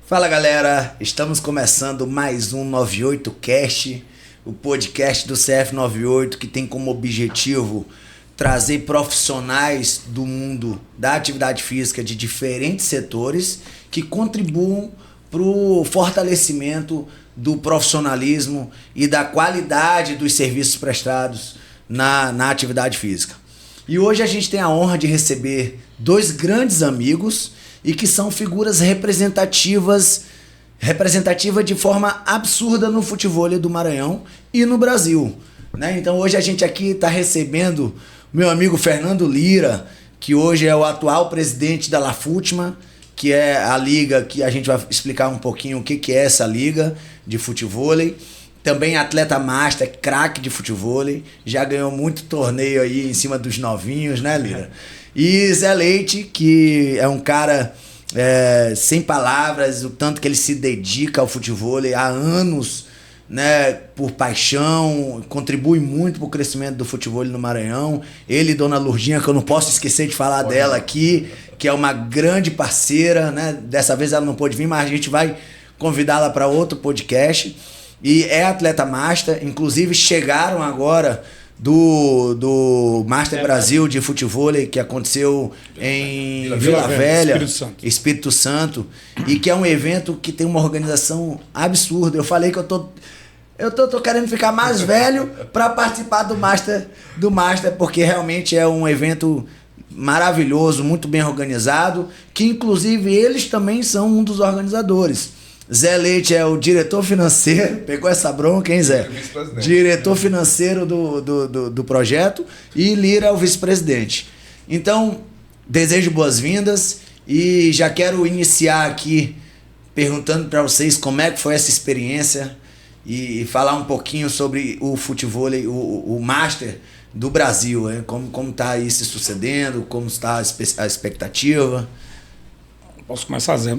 Fala galera, estamos começando mais um 98Cast, o podcast do CF98 que tem como objetivo trazer profissionais do mundo da atividade física de diferentes setores que contribuam para o fortalecimento do profissionalismo e da qualidade dos serviços prestados na atividade física. E hoje a gente tem a honra de receber dois grandes amigos e que são figuras representativas de forma absurda no futevôlei do Maranhão e no Brasil, né? Então hoje a gente aqui está recebendo meu amigo Fernando Lira, que hoje é o atual presidente da LaFutma, que é a liga que a gente vai explicar um pouquinho o que é essa liga de futevôlei. Também atleta master, craque de futevôlei, já ganhou muito torneio aí em cima dos novinhos, né, Lira? E Zé Leite, que é um cara sem palavras, o tanto que ele se dedica ao futevôlei há anos, né, por paixão, contribui muito para o crescimento do futevôlei no Maranhão. Ele e Dona Lurdinha, que eu não posso esquecer de falar dela aqui, que é uma grande parceira, né? Dessa vez ela não pôde vir, mas a gente vai convidá-la para outro podcast. E é atleta master, inclusive chegaram agora do Master Brasil de futevôlei que aconteceu em Vila Velha, Espírito Santo, e que é um evento que tem uma organização absurda. Eu falei que eu tô querendo ficar mais velho para participar do Master, porque realmente é um evento maravilhoso, muito bem organizado, que inclusive eles também são um dos organizadores. Zé Leite é o diretor financeiro, pegou essa bronca, hein, Zé? Diretor financeiro do projeto, e Lira é o vice-presidente. Então, desejo boas-vindas e já quero iniciar aqui perguntando para vocês como é que foi essa experiência e falar um pouquinho sobre o futevôlei, o Master do Brasil, hein? Como está aí se sucedendo, como está a expectativa. Posso começar, Zé?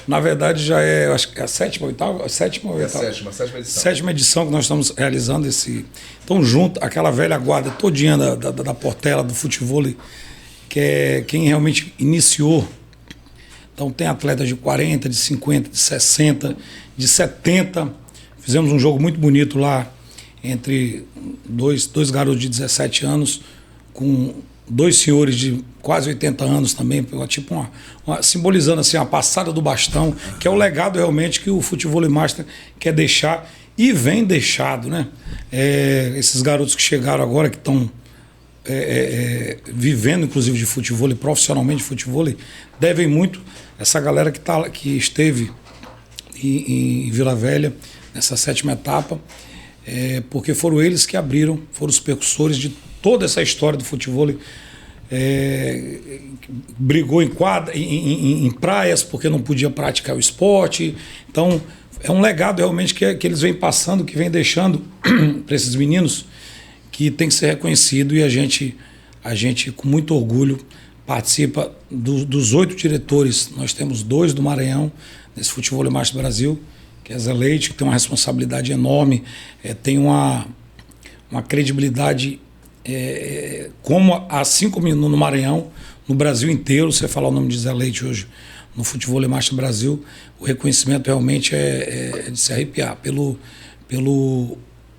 Na verdade já é, acho que é a sétima edição que nós estamos realizando esse. Então, junto, aquela velha guarda todinha da Portela, do futevôlei, que é quem realmente iniciou. Então, tem atletas de 40, de 50, de 60, de 70. Fizemos um jogo muito bonito lá, entre dois garotos de 17 anos, com dois senhores de quase 80 anos também, tipo simbolizando assim a passada do bastão, que é o legado realmente que o Futevôlei Master quer deixar e vem deixado, né? Esses garotos que chegaram agora, que estão vivendo inclusive de futevôlei, profissionalmente de futevôlei, devem muito essa galera que esteve em Vila Velha, nessa sétima etapa, porque foram eles que abriram, foram os percussores de toda essa história do futevôlei. Brigou em praias porque não podia praticar o esporte. Então é um legado realmente que eles vêm passando, que vêm deixando para esses meninos, que tem que ser reconhecido. E a gente com muito orgulho participa dos 8 diretores. Nós temos 2 do Maranhão nesse Futevôlei Master do Brasil, que é Zé Leite, que tem uma responsabilidade enorme, tem uma credibilidade, como assim como no Maranhão, no Brasil inteiro. Você falar o nome de Zé Leite hoje no Futevôlei Master Brasil, o reconhecimento realmente é de se arrepiar pela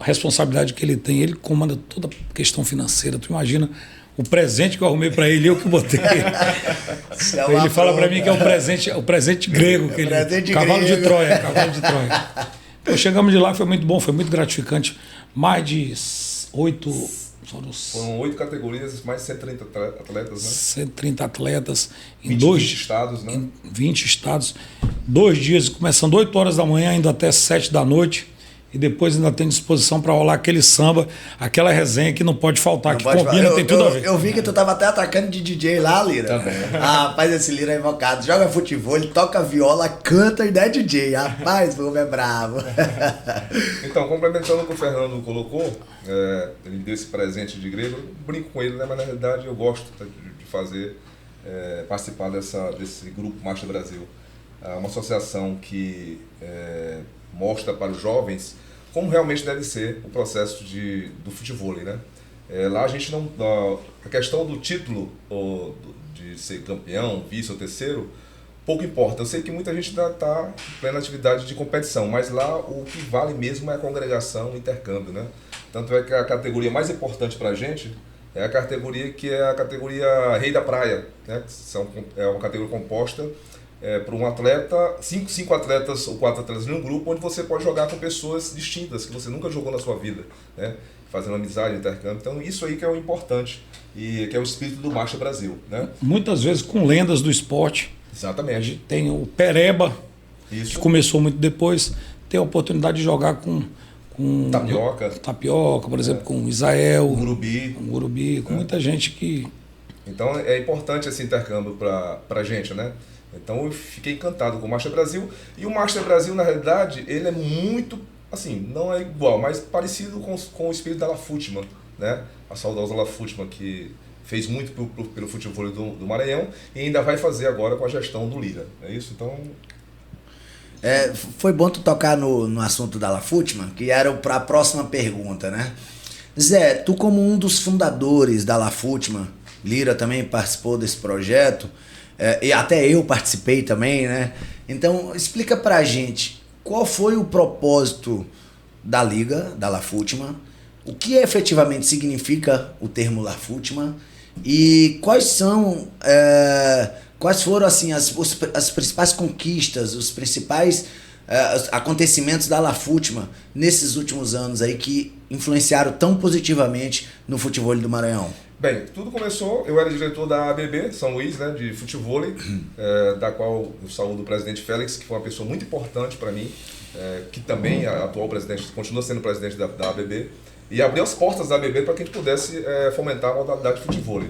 responsabilidade que ele tem. Ele comanda toda a questão financeira. Tu imagina o presente que eu arrumei para ele, eu que botei. Ele fala para mim que é o presente grego, cavalo de Troia. Então, chegamos de lá, foi muito bom, foi muito gratificante. Mais de 8... Foram 8 categorias, mais de 130 atletas, né? 130 atletas em 20 estados, né? Em 20 estados. 2 dias, começando 8 horas da manhã, indo até 7 da noite. E depois ainda tem disposição para rolar aquele samba, aquela resenha que não pode faltar, que combina, tem tudo a ver. Eu vi que tu tava até atacando de DJ lá, Lira. Rapaz, esse Lira é invocado. Joga futevôlei, toca viola, canta e não é DJ. Rapaz, o homem é bravo. Então, complementando o que o Fernando colocou, ele deu esse presente de grego, eu brinco com ele, né? Mas na realidade eu gosto de fazer, participar desse grupo Master Brasil. Uma associação que mostra para os jovens como realmente deve ser o processo do futevôlei, né? Lá a gente não... A questão do título de ser campeão, vice ou terceiro, pouco importa. Eu sei que muita gente ainda está em plena atividade de competição, mas lá o que vale mesmo é a congregação, o intercâmbio, né? Tanto é que a categoria mais importante para a gente é a categoria que é a categoria Rei da Praia, né? É uma categoria composta por um atleta, cinco atletas ou 4 atletas em um grupo, onde você pode jogar com pessoas distintas, que você nunca jogou na sua vida, né? Fazendo amizade, intercâmbio. Então isso aí que é o importante, e que é o espírito do Marcha Brasil, né? Muitas vezes com lendas do esporte. Exatamente. Tem o Pereba, Isso. que começou muito depois, tem a oportunidade de jogar com Tapioca, por exemplo, com Israel, Gurubi, com muita gente que... Então é importante esse intercâmbio para a gente, né? Então eu fiquei encantado com o Master Brasil, e o Master Brasil, na realidade, ele é muito, assim, não é igual, mas parecido com o espírito da La Futman, né? A saudosa La Futman, que fez muito pelo futebol do Maranhão e ainda vai fazer agora com a gestão do Lira, é isso? Então... Foi bom tu tocar no assunto da La Futman, que era para a próxima pergunta, né? Zé, tu como um dos fundadores da La Futman, Lira também participou desse projeto, e até eu participei também, né? Então, explica pra gente qual foi o propósito da Liga, da La Futman, o que efetivamente significa o termo La Futman e quais foram assim, as principais conquistas, os principais acontecimentos da La Futman nesses últimos anos aí que influenciaram tão positivamente no futebol do Maranhão? Bem, tudo começou, eu era diretor da ABB, São Luís, né, de futebol, da qual eu saúdo o presidente Félix, que foi uma pessoa muito importante para mim, que também é atual presidente, continua sendo presidente da ABB, e abriu as portas da ABB para que a gente pudesse fomentar a modalidade de futebol.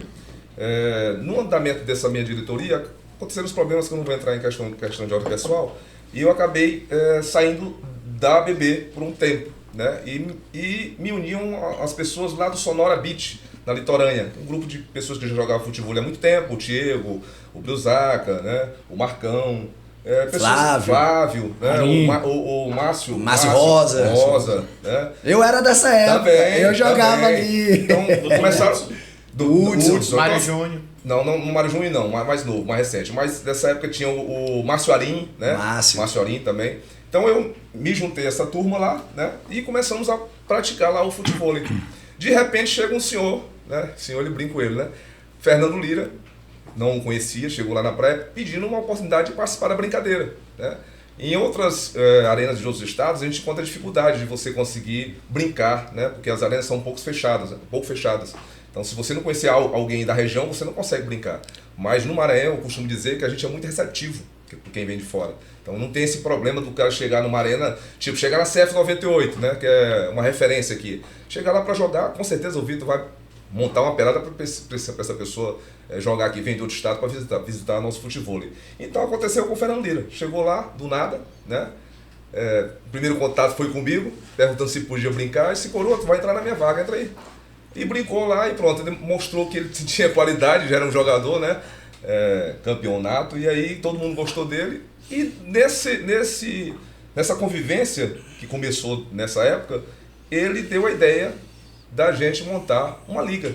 No andamento dessa minha diretoria, aconteceram os problemas que eu não vou entrar em questão de ordem pessoal, e eu acabei saindo da ABB por um tempo, né, e me uniam as pessoas lá do Sonora Beach, na Litoranha, um grupo de pessoas que já jogavam futebol há muito tempo, o Diego, o Brusaca, né, o Marcão, Flávio, né, o Márcio Rosa, né? Eu era dessa época, eu jogava ali. Então, começaram do Hudson, Mário Júnior. Não, no Mário Júnior não, mais novo, mais recente. Mas dessa época tinha o Márcio Arim, né? Márcio Arim também. Então eu me juntei a essa turma lá, né? E começamos a praticar lá o futebol. De repente chega um senhor, né? Senhor, ele brinca com ele, né? Fernando Lira, não o conhecia, chegou lá na praia pedindo uma oportunidade de participar da brincadeira, né? Em outras arenas de outros estados, a gente encontra a dificuldade de você conseguir brincar, né? Porque as arenas são um pouco fechadas. Então, se você não conhecer alguém da região, você não consegue brincar. Mas no Maranhão, eu costumo dizer que a gente é muito receptivo por quem vem de fora. Então, não tem esse problema do cara chegar numa arena, tipo, chegar na CF98, né? Que é uma referência aqui. Chegar lá para jogar, com certeza o Vitor vai montar uma pelada para essa pessoa jogar aqui, vem de outro estado para visitar nosso futebol. Então, aconteceu com o Fernando Lira. Chegou lá, do nada, né? O primeiro contato foi comigo, perguntando se podia brincar, e se coroa, tu vai entrar na minha vaga, entra aí. E brincou lá e pronto, ele mostrou que ele tinha qualidade, já era um jogador, né? Campeonato, e aí todo mundo gostou dele. E nessa convivência que começou nessa época, ele deu a ideia da gente montar uma liga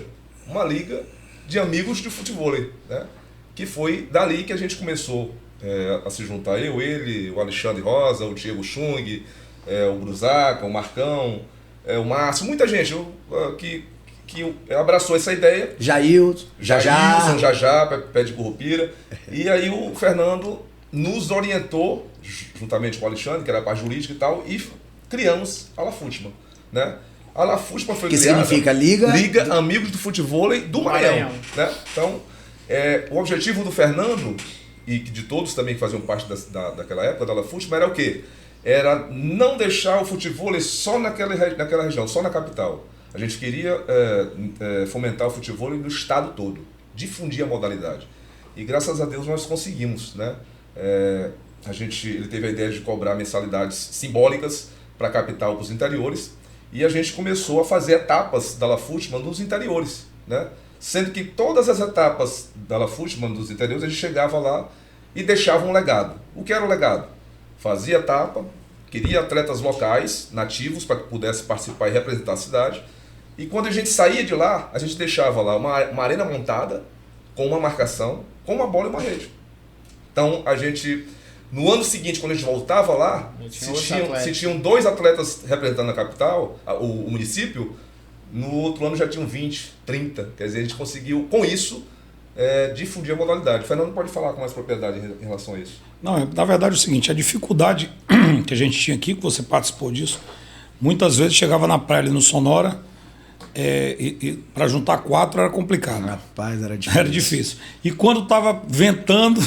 de amigos de futebol, né? Que foi dali que a gente começou a se juntar, ele, o Alexandre Rosa, o Diego Chung, o Brusaca, o Marcão, o Márcio, muita gente que abraçou essa ideia. Jailson, Jajá, Pé de Currupira. E aí o Fernando nos orientou, juntamente com o Alexandre, que era a parte jurídica e tal, e criamos a La Futman, né? A La Futman foi criada... Que significa Liga Amigos do Futebol do Maranhão. Né? Então, o objetivo do Fernando, e de todos também que faziam parte daquela época da La Futman, era o quê? Era não deixar o futebol só naquela região, só na capital. A gente queria fomentar o futebol no estado todo, difundir a modalidade. E graças a Deus nós conseguimos, né? Ele teve a ideia de cobrar mensalidades simbólicas para a capital e para os interiores, e a gente começou a fazer etapas da La Futman nos interiores, né? Sendo que todas as etapas da La Futman dos interiores a gente chegava lá e deixava um legado. O que era o legado? Fazia etapa, queria atletas locais, nativos, para que pudesse participar e representar a cidade. E quando a gente saía de lá, a gente deixava lá uma arena montada, com uma marcação, com uma bola e uma rede. Então, a gente, no ano seguinte, quando a gente voltava lá, se tinham 2 atletas representando a capital, o município, no outro ano já tinham 20, 30. Quer dizer, a gente conseguiu, com isso, difundir a modalidade. O Fernando pode falar com mais propriedade em relação a isso. Não, na verdade é o seguinte, a dificuldade que a gente tinha aqui, que você participou disso, muitas vezes chegava na praia ali no Sonora, para juntar 4 era complicado. Rapaz, era difícil. Era difícil. E quando estava ventando,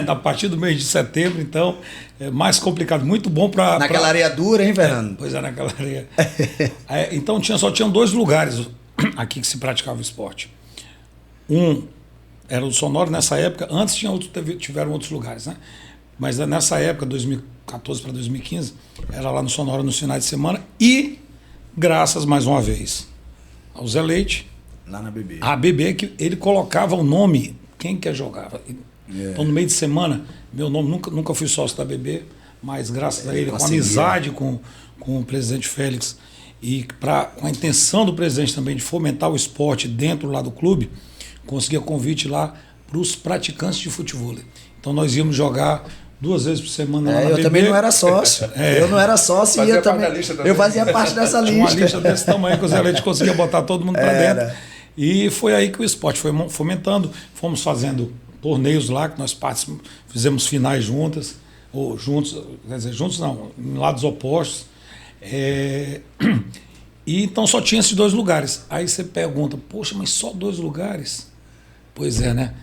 a partir do mês de setembro, então, é mais complicado. Muito bom para... Naquela areia dura, hein, Fernando? Pois é, naquela areia. Então só tinham 2 lugares aqui que se praticava o esporte. Um era o Sonora nessa época, antes tiveram outros lugares, né? Mas nessa época, 2014 para 2015, era lá no Sonora nos finais de semana e, graças mais uma vez ao Zé Leite, lá na BB. A BB, que ele colocava o nome, quem quer jogar. Então, no meio de semana, meu nome, nunca fui sócio da BB, mas graças a ele, com amizade com o presidente Félix e com a intenção do presidente também de fomentar o esporte dentro lá do clube, conseguia convite lá para os praticantes de futebol. Então, nós íamos jogar 2 vezes por semana lá na eu BB. Também não era sócio. Eu não era sócio e eu fazia parte dessa lista. Uma lista desse tamanho que o Zé Leite conseguia botar todo mundo para dentro. E foi aí que o esporte foi fomentando. Fomos fazendo torneios lá, que nós fizemos finais juntas, ou juntos, quer dizer, juntos não, em lados opostos. E então só tinha esses 2 lugares. Aí você pergunta, poxa, mas só 2 lugares? Pois é, né?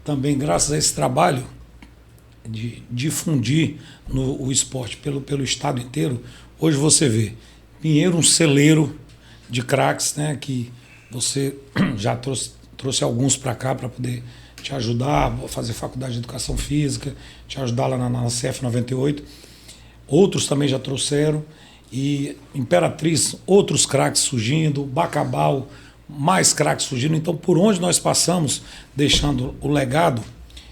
Também graças a esse trabalho de difundir o esporte pelo estado inteiro, hoje você vê Pinheiro, um celeiro de craques, né, que você já trouxe alguns para cá para poder te ajudar a fazer faculdade de educação física, te ajudar lá na CF 98. Outros também já trouxeram. E Imperatriz, outros craques surgindo, Bacabal, mais craques surgindo. Então, por onde nós passamos, deixando o legado,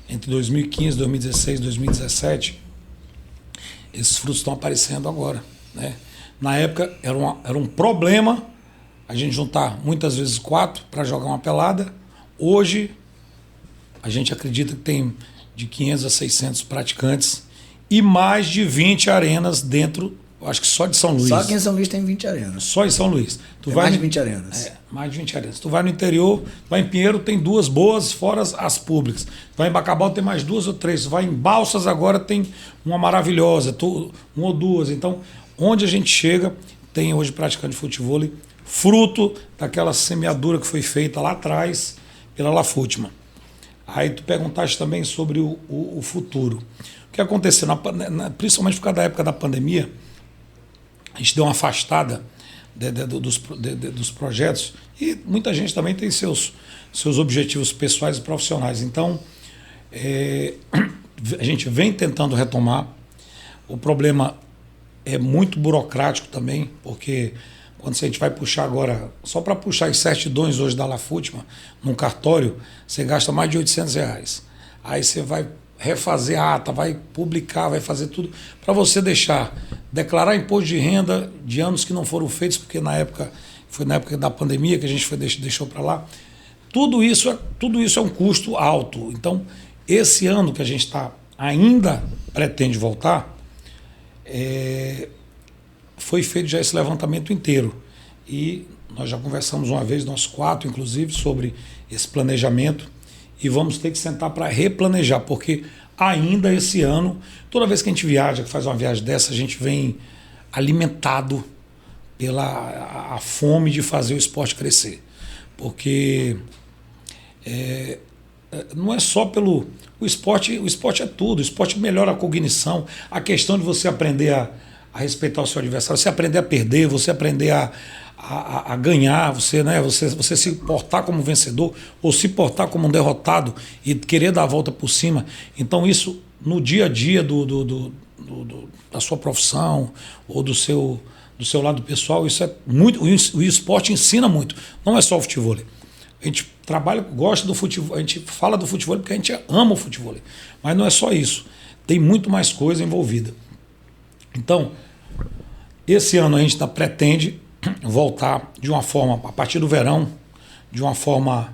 entre 2015, 2016, 2017, esses frutos estão aparecendo agora, né? Na época era um problema a gente juntar muitas vezes 4 para jogar uma pelada. Hoje a gente acredita que tem de 500 a 600 praticantes e mais de 20 arenas dentro, acho que só de São Luís. Só aqui em São Luís tem 20 arenas. Só em São Luís. Mais de 20 arenas. Mais de 20 arenas. Tu vai no interior, vai em Pinheiro, tem 2 boas, fora as públicas. Vai em Bacabal, tem mais 2 ou 3. Vai em Balsas, agora tem uma maravilhosa, 1 ou 2. Então, onde a gente chega, tem hoje praticante de futebol, fruto daquela semeadura que foi feita lá atrás pela Lafútima. Aí tu perguntaste também sobre o futuro. O que aconteceu, principalmente por causa da época da pandemia, a gente deu uma afastada dos projetos e muita gente também tem seus objetivos pessoais e profissionais. Então, a gente vem tentando retomar. O problema é muito burocrático também, porque quando a gente vai puxar agora, só para puxar as certidões hoje da Lafútima, num cartório, você gasta mais de R$800. Aí você vai refazer a ata, vai publicar, vai fazer tudo, para você declarar imposto de renda de anos que não foram feitos, porque foi na época da pandemia que a gente deixou para lá. Tudo isso é um custo alto. Então, esse ano que a gente ainda pretende voltar, foi feito já esse levantamento inteiro. E nós já conversamos uma vez, nós 4, inclusive, sobre esse planejamento. E vamos ter que sentar para replanejar, porque ainda esse ano, toda vez que a gente viaja, que faz uma viagem dessa, a gente vem alimentado pela a fome de fazer o esporte crescer. Porque não é só pelo... O esporte é tudo, o esporte melhora a cognição, a questão de você aprender a respeitar o seu adversário, você aprender a perder, você aprender a ganhar, você se portar como vencedor ou se portar como um derrotado e querer dar a volta por cima. Então isso no dia a dia da sua profissão ou do seu lado pessoal, isso é muito. O esporte ensina muito, não é só o futebol. A gente gosta do futebol, a gente fala do futebol porque a gente ama o futebol, mas não é só isso, tem muito mais coisa envolvida. Então, esse ano a gente pretende voltar de uma forma, a partir do verão, de uma forma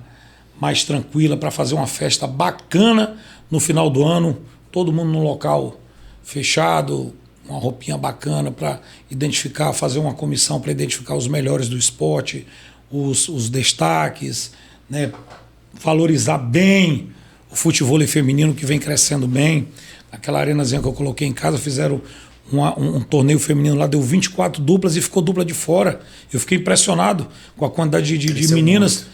mais tranquila, para fazer uma festa bacana no final do ano, todo mundo num local fechado, uma roupinha bacana para identificar, fazer uma comissão para identificar os melhores do esporte, os destaques, né? Valorizar bem o futevôlei feminino que vem crescendo bem. Aquela arenazinha que eu coloquei em casa, fizeram um torneio feminino lá, deu 24 duplas e ficou dupla de fora. Eu fiquei impressionado com a quantidade de meninas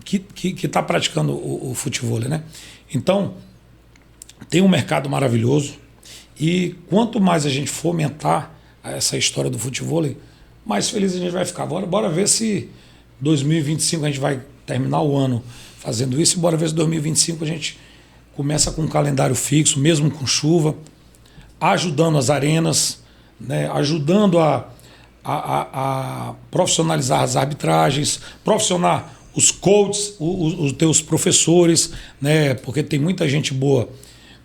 que tá praticando o futevôlei, né? Então, tem um mercado maravilhoso e quanto mais a gente fomentar essa história do futevôlei, mais feliz a gente vai ficar. Bora ver se 2025 a gente vai terminar o ano fazendo isso e bora ver se 2025 a gente começa com um calendário fixo, mesmo com chuva, ajudando as arenas, né? Ajudando a profissionalizar as arbitragens, profissionar os coaches, os teus professores, né? Porque tem muita gente boa,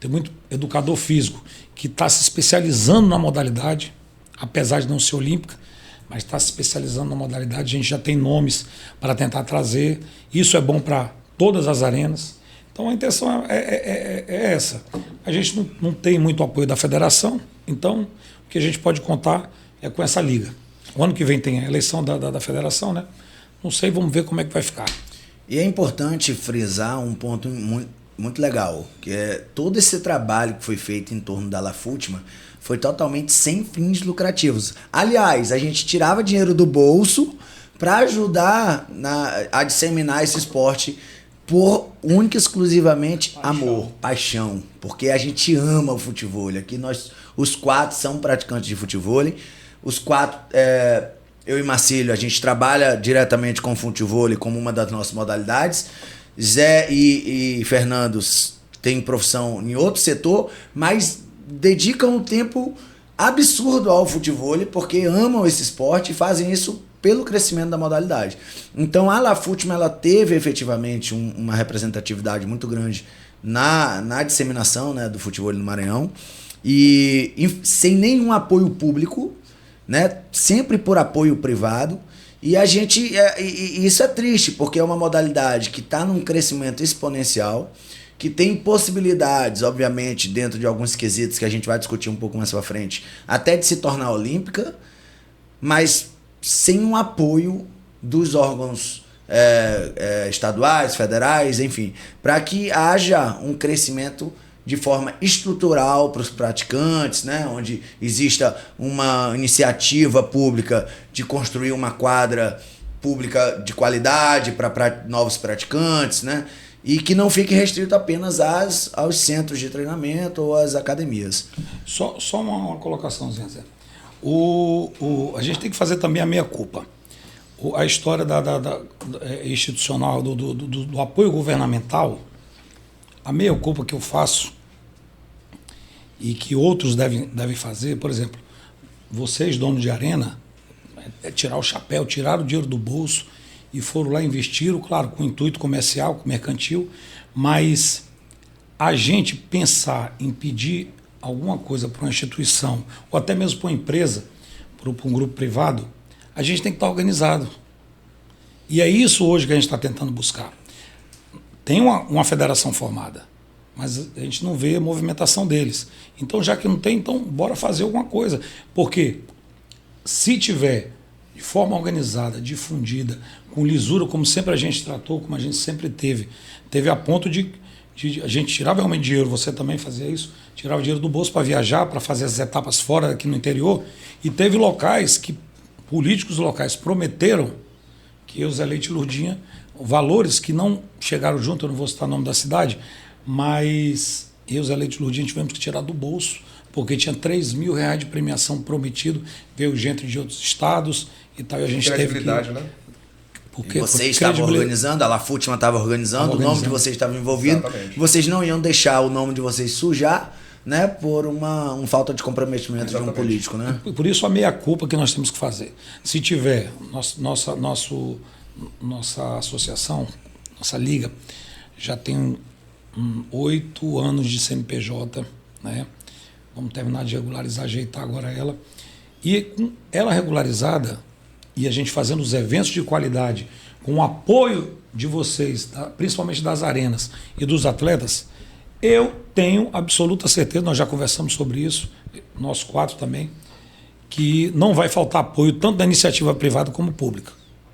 tem muito educador físico que está se especializando na modalidade, apesar de não ser olímpica, mas está se especializando na modalidade. A gente já tem nomes para tentar trazer. Isso é bom para todas as arenas. Então a intenção é essa. A gente não tem muito apoio da federação, então o que a gente pode contar é com essa liga. O ano que vem tem a eleição da federação, né? Não sei, vamos ver como é que vai ficar. E é importante frisar um ponto muito legal, que é todo esse trabalho que foi feito em torno da LaFutma foi totalmente sem fins lucrativos. Aliás, a gente tirava dinheiro do bolso para ajudar a disseminar esse esporte por única e exclusivamente amor, paixão, porque a gente ama o futevôlei. Aqui os 4 são praticantes de futevôlei. Os 4, eu e Marcílio, a gente trabalha diretamente com o futevôlei como uma das nossas modalidades. Zé e Fernando têm profissão em outro setor, mas dedicam um tempo absurdo ao futevôlei porque amam esse esporte e fazem isso pelo crescimento da modalidade. Então a LaFutma, ela teve efetivamente uma representatividade muito grande na disseminação, né, do futevôlei no Maranhão e sem nenhum apoio público, né, sempre por apoio privado. E a gente, isso é triste, porque é uma modalidade que está num crescimento exponencial, que tem possibilidades, obviamente, dentro de alguns quesitos que a gente vai discutir um pouco mais para frente, até de se tornar olímpica, mas sem um apoio dos órgãos estaduais, federais, enfim, para que haja um crescimento de forma estrutural para os praticantes, né? Onde exista uma iniciativa pública de construir uma quadra pública de qualidade para novos praticantes, né? E que não fique restrito apenas aos centros de treinamento ou às academias. Só uma colocaçãozinha, Zé. A gente tem que fazer também a meia-culpa. A história institucional, do apoio governamental, a meia-culpa que eu faço e que outros devem fazer, por exemplo, vocês, donos de arena, tirar o chapéu, tirar o dinheiro do bolso e foram lá investiram, claro, com intuito comercial, mercantil, mas a gente pensar em pedir alguma coisa para uma instituição, ou até mesmo para uma empresa, para um grupo privado, a gente tem que estar organizado. E é isso hoje que a gente está tentando buscar. Tem uma federação formada, mas a gente não vê a movimentação deles. Então, já que não tem, então bora fazer alguma coisa. Porque se tiver de forma organizada, difundida, com lisura, como sempre a gente tratou, como a gente sempre teve a ponto de a gente tirava realmente dinheiro, você também fazia isso, tirava dinheiro do bolso para viajar, para fazer as etapas fora aqui no interior, e teve locais que políticos locais prometeram que eu, Zé Leite e Lurdinha, valores que não chegaram junto, eu não vou citar o nome da cidade, mas eu, Zé Leite e Lurdinha, tivemos que tirar do bolso, porque tinha R$3.000 de premiação prometido, veio gente de outros estados e tal, e a gente teve que... né? Porque vocês estavam organizando, a LaFutma estava organizando, o nome de vocês estava envolvido. Exatamente. Vocês não iam deixar o nome de vocês sujar, né, por uma falta de comprometimento de um político, né? Por isso a meia-culpa que nós temos que fazer. Se tiver nossa associação, nossa liga, já tem 8 anos de CNPJ, né? Vamos terminar de regularizar, ajeitar agora ela. E com ela regularizada, e a gente fazendo os eventos de qualidade, com o apoio de vocês, principalmente das arenas e dos atletas, Eu tenho absoluta certeza, nós já conversamos sobre isso, nós 4 também, que não vai faltar apoio tanto da iniciativa privada como pública.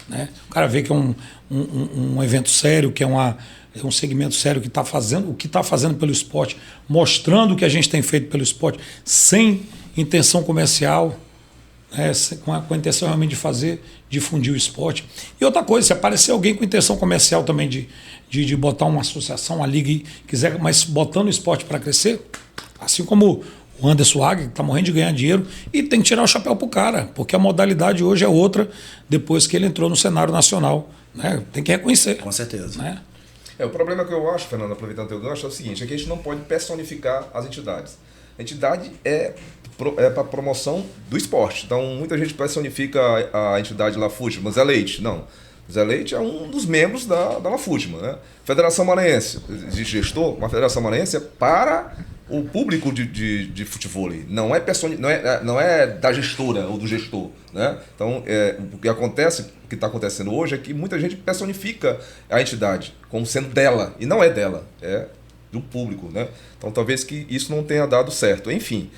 Né? O cara vê que é um evento sério, que é um segmento sério que está fazendo o que está fazendo pelo esporte, mostrando o que a gente tem feito pelo esporte, sem intenção comercial, né? com a intenção realmente de difundir o esporte. E outra coisa, se aparecer alguém com intenção comercial também de botar uma associação, uma liga, e quiser, mas botando o esporte para crescer, assim como o Anderson Agui, que está morrendo de ganhar dinheiro, e tem que tirar o chapéu para o cara, porque a modalidade hoje é outra depois que ele entrou no cenário nacional. Né? Tem que reconhecer. Com certeza. Né? O problema que eu acho, Fernando, aproveitando o teu gancho, é o seguinte, é que a gente não pode personificar as entidades. A entidade é para promoção do esporte. Então, muita gente personifica a entidade Lafutma, Zé Leite. Não. Zé Leite é um dos membros da Lafutma. Né? Federação Maranhense, existe gestor, uma Federação Maranhense é para o público de futebol. Não é da gestora ou do gestor. Né? Então, o que está acontecendo hoje é que muita gente personifica a entidade como sendo dela, e não é dela, é do público. Né? Então, talvez que isso não tenha dado certo. Enfim,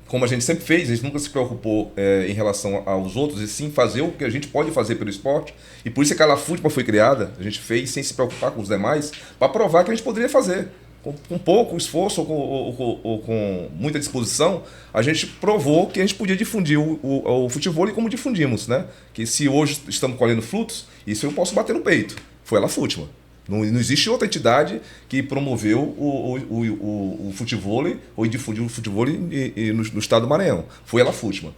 como a gente sempre fez, a gente nunca se preocupou em relação aos outros, e sim fazer o que a gente pode fazer pelo esporte. E por isso que a Lafutma foi criada, a gente fez sem se preocupar com os demais, para provar que a gente poderia fazer. Com pouco esforço ou com muita disposição, a gente provou que a gente podia difundir o futebol, e como difundimos. Né? Que se hoje estamos colhendo frutos, isso eu posso bater no peito. Foi a Lafutma. Não existe outra entidade que promoveu o futebol ou difundiu o futebol no estado do Maranhão. Foi a Lafutma.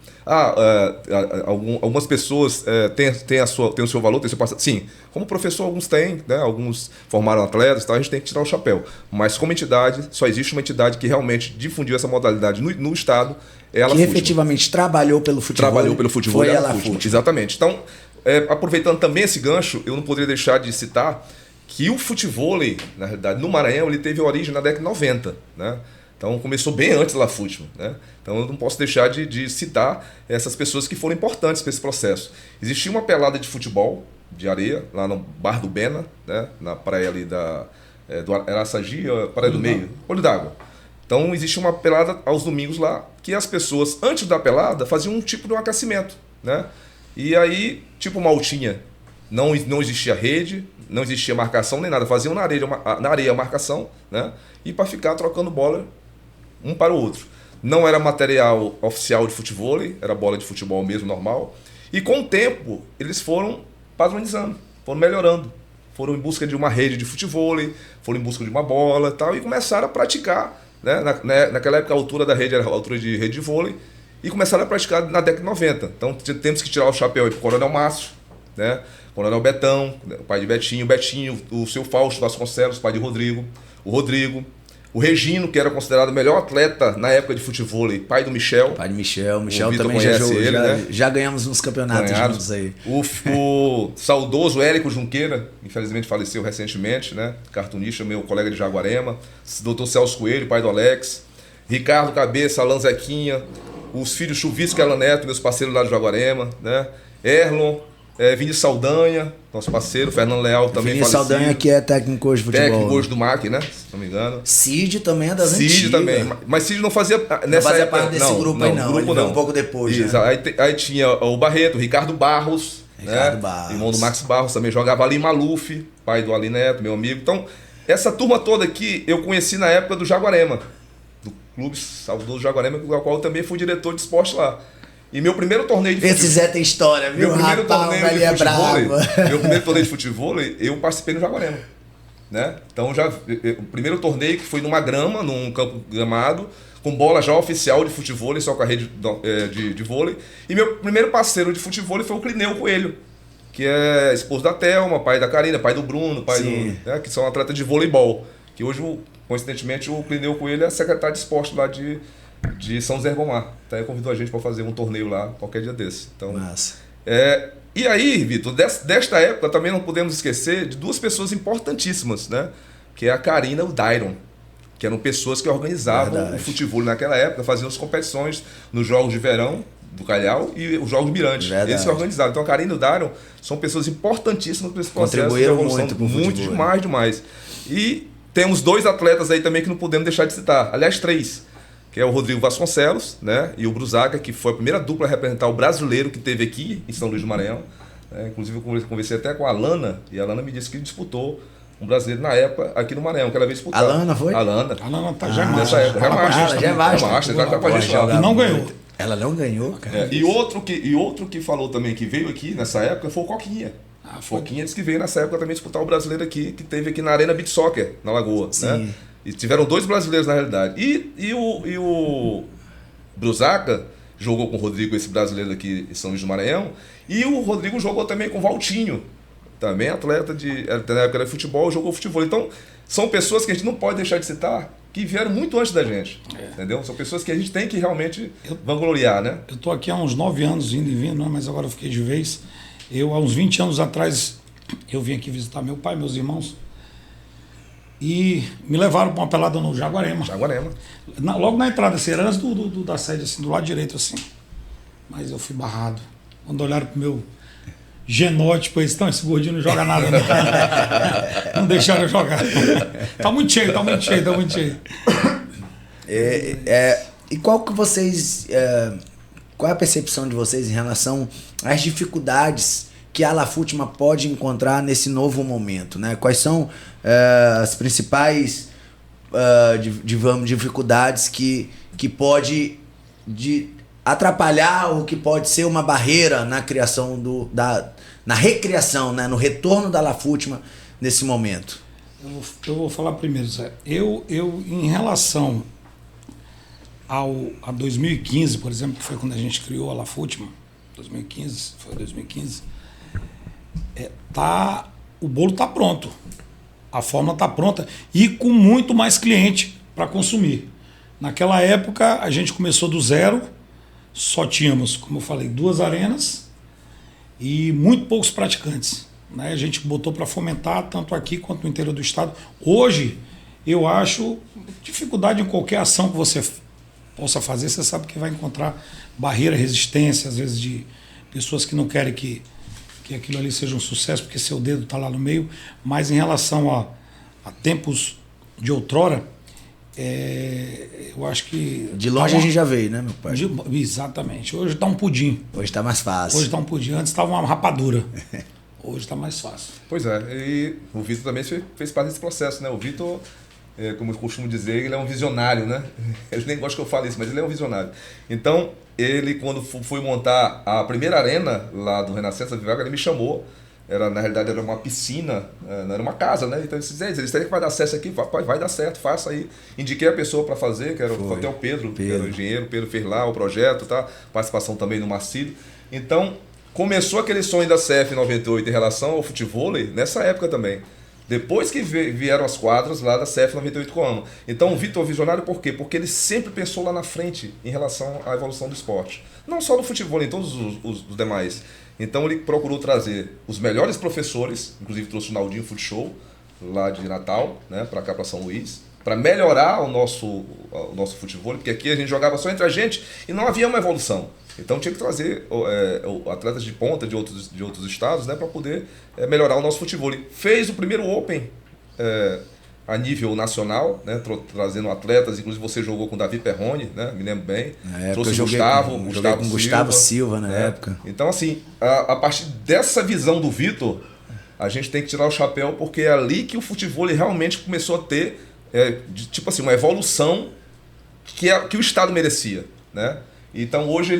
Algumas pessoas têm o seu valor, têm o seu passado. Sim, como professor alguns têm, né? Alguns formaram atletas, tá? A gente tem que tirar o chapéu. Mas como entidade, só existe uma entidade que realmente difundiu essa modalidade no estado, é a Lafutma. Que efetivamente trabalhou pelo futebol. Foi a Lafutma. Exatamente. Então, aproveitando também esse gancho, eu não poderia deixar de citar que o futebol, na realidade, no Maranhão, ele teve origem na década de 90, né? Então começou bem antes da Lafutma, né? Então eu não posso deixar de citar essas pessoas que foram importantes para esse processo. Existia uma pelada de futebol, de areia, lá no Bar do Bena, né? Na praia ali do Araçagi, Praia do Meio, Olho d'Água. Então existia uma pelada aos domingos lá, que as pessoas, antes da pelada, faziam um tipo de um aquecimento, né? E aí, tipo uma altinha, não existia rede, não existia marcação nem nada, faziam na areia a marcação, né? E para ficar trocando bola um para o outro. Não era material oficial de futebol, era bola de futebol mesmo, normal. E com o tempo, eles foram padronizando, foram melhorando. Foram em busca de uma rede de futebol, foram em busca de uma bola e tal, e começaram a praticar. Né? Naquela época a altura da rede era a altura de rede de vôlei, e começaram a praticar na década de 90. Então temos que tirar o chapéu para o Coronel Márcio, né? Coronel Betão, o pai de Betinho, o seu Fausto Vasconcelos, pai de Rodrigo, o Regino, que era considerado o melhor atleta na época de futebol, pai do Michel. Pai de Michel também já jogou, né? Já ganhamos uns campeonatos juntos aí. O saudoso Érico Junqueira, infelizmente faleceu recentemente, né? Cartunista, meu colega de Jaguarema, Dr. Celso Coelho, pai do Alex, Ricardo Cabeça, Alan Zequinha, os filhos Chuvisco e Alan Neto, meus parceiros lá de Jaguarema, né? Erlon, Vinícius Saldanha, nosso parceiro, Fernando Leal também Vinícius Saldanha, que é técnico hoje de futebol. Técnico hoje do MAC, né? Se não me engano. Cid também é das antigas. Cid também. Mas Cid não fazia nessa época. Parte desse grupo aí, não. Ele veio um pouco depois. Isso. Né? Aí tinha o Barreto, o Ricardo Barros. Barros. Irmão do Max Barros, também jogava Ali Maluf, pai do Ali Neto, meu amigo. Então, essa turma toda aqui eu conheci na época do Jaguarema, do clube saudoso Jaguarema, com o qual eu também fui diretor de esporte lá. E meu primeiro torneio de futebol. Esse Zé tem história, viu? Meu primeiro torneio de futebol, eu participei no Jaguarema. Né? Então, o primeiro torneio que foi numa grama, num campo gramado, com bola já oficial de futebol, só com a rede de vôlei. E meu primeiro parceiro de futebol foi o Clineu Coelho, que é esposo da Thelma, pai da Karina, pai do Bruno, né, que são atletas de voleibol. Que hoje, coincidentemente, o Clineu Coelho é secretário de esporte lá de São José Ribamar. Então, ele convidou a gente para fazer um torneio lá qualquer dia desse. Então, massa. E aí, Vitor, desta época também não podemos esquecer de duas pessoas importantíssimas, né? Que é a Karina e o Dairon, que eram pessoas que organizavam o futebol naquela época, faziam as competições nos Jogos de Verão do Calhau e os Jogos do Mirante. Eles se organizavam. Então a Karina e o Dairon são pessoas importantíssimas para esse processo de evolução. Muito demais. E temos 2 atletas aí também que não podemos deixar de citar. Aliás, 3. Que é o Rodrigo Vasconcelos, né? E o Brusaga, que foi a primeira dupla a representar o brasileiro que teve aqui em São Luís do Maranhão. Inclusive eu conversei até com a Alana, e a Alana me disse que disputou um brasileiro na época aqui no Maranhão, que ela veio disputar. Alana foi? Alana Tá já é nessa época. Já é master. Já tá com a gente lá. E não ganhou. Ela não ganhou, cara. E outro que falou também que veio aqui nessa época foi o Coquinha. Coquinha disse que veio nessa época também disputar o brasileiro aqui, que teve aqui na Arena Beach Soccer, na Lagoa. Né? E tiveram 2 brasileiros na realidade. E o Brusaca jogou com o Rodrigo, esse brasileiro aqui em São Luís do Maranhão. E o Rodrigo jogou também com o Valtinho, também atleta na época de futebol, jogou futebol. Então, são pessoas que a gente não pode deixar de citar, que vieram muito antes da gente, entendeu? São pessoas que a gente tem que realmente vangloriar, né? Eu tô aqui há uns 9 anos indo e vindo, né? Mas agora eu fiquei de vez. Há uns 20 anos atrás, eu vim aqui visitar meu pai, meus irmãos, e me levaram para uma pelada no Jaguarema. Logo na entrada, assim, antes da sede, assim, do lado direito, assim. Mas eu fui barrado. Quando olharam pro meu genótipo, eles esse gordinho não joga nada, né? Não deixaram eu jogar. Tá muito cheio. E qual que vocês... qual é a percepção de vocês em relação às dificuldades que a Lafútima pode encontrar nesse novo momento, né? Quais são as principais dificuldades que pode atrapalhar ou que pode ser uma barreira na criação na recriação, né? No retorno da Lafútima nesse momento? Eu vou falar primeiro, Zé. Eu em relação a 2015, por exemplo, que foi quando a gente criou a Lafútima, 2015, o bolo tá pronto, a fórmula tá pronta e com muito mais cliente para consumir. Naquela época a gente começou do zero, só tínhamos, como eu falei, 2 arenas e muito poucos praticantes, né? A gente botou para fomentar tanto aqui quanto no interior do estado. Hoje eu acho dificuldade em qualquer ação que você possa fazer, você sabe que vai encontrar barreira, resistência, às vezes de pessoas que não querem que aquilo ali seja um sucesso, porque seu dedo está lá no meio, mas em relação a tempos de outrora, eu acho que... De longe a gente já veio, né, meu pai? Exatamente. Hoje está um pudim. Hoje está mais fácil. Hoje está um pudim. Antes estava uma rapadura. Hoje está mais fácil. Pois é. E o Vitor também fez parte desse processo, né? O Vitor... como eu costumo dizer, ele é um visionário, né? Ele nem gosta que eu fale isso, mas ele é um visionário. Então, ele, quando foi montar a primeira arena lá do Renascença Vivaga, ele me chamou. Na realidade, era uma piscina, não era uma casa, né? Então, eles têm que vai dar acesso aqui, vai dar certo, faça aí. Indiquei a pessoa para fazer, que era até o Pedro, que era o engenheiro. O Pedro fez lá o projeto, tá? Participação também do Marcílio. Então, começou aquele sonho da CF 98 em relação ao futebol nessa época também. Depois que vieram as quadras lá da CF 98 Coamo. Então o Vitor visionário por quê? Porque ele sempre pensou lá na frente em relação à evolução do esporte. Não só do futebol, em todos os demais. Então ele procurou trazer os melhores professores, inclusive trouxe o Naldinho Foot Show, lá de Natal, né, para cá, para São Luís, para melhorar o nosso futebol, porque aqui a gente jogava só entre a gente e não havia uma evolução. Então tinha que trazer atletas de ponta de outros estados, né, para poder melhorar o nosso futebol. Ele fez o primeiro Open a nível nacional, né, trazendo atletas, inclusive você jogou com o Davi Perrone, né, me lembro bem. Trouxe o Gustavo Silva na época. Então, assim, a partir dessa visão do Vitor, a gente tem que tirar o chapéu, porque é ali que o futebol realmente começou a ter tipo assim, uma evolução que o Estado merecia, né? Então hoje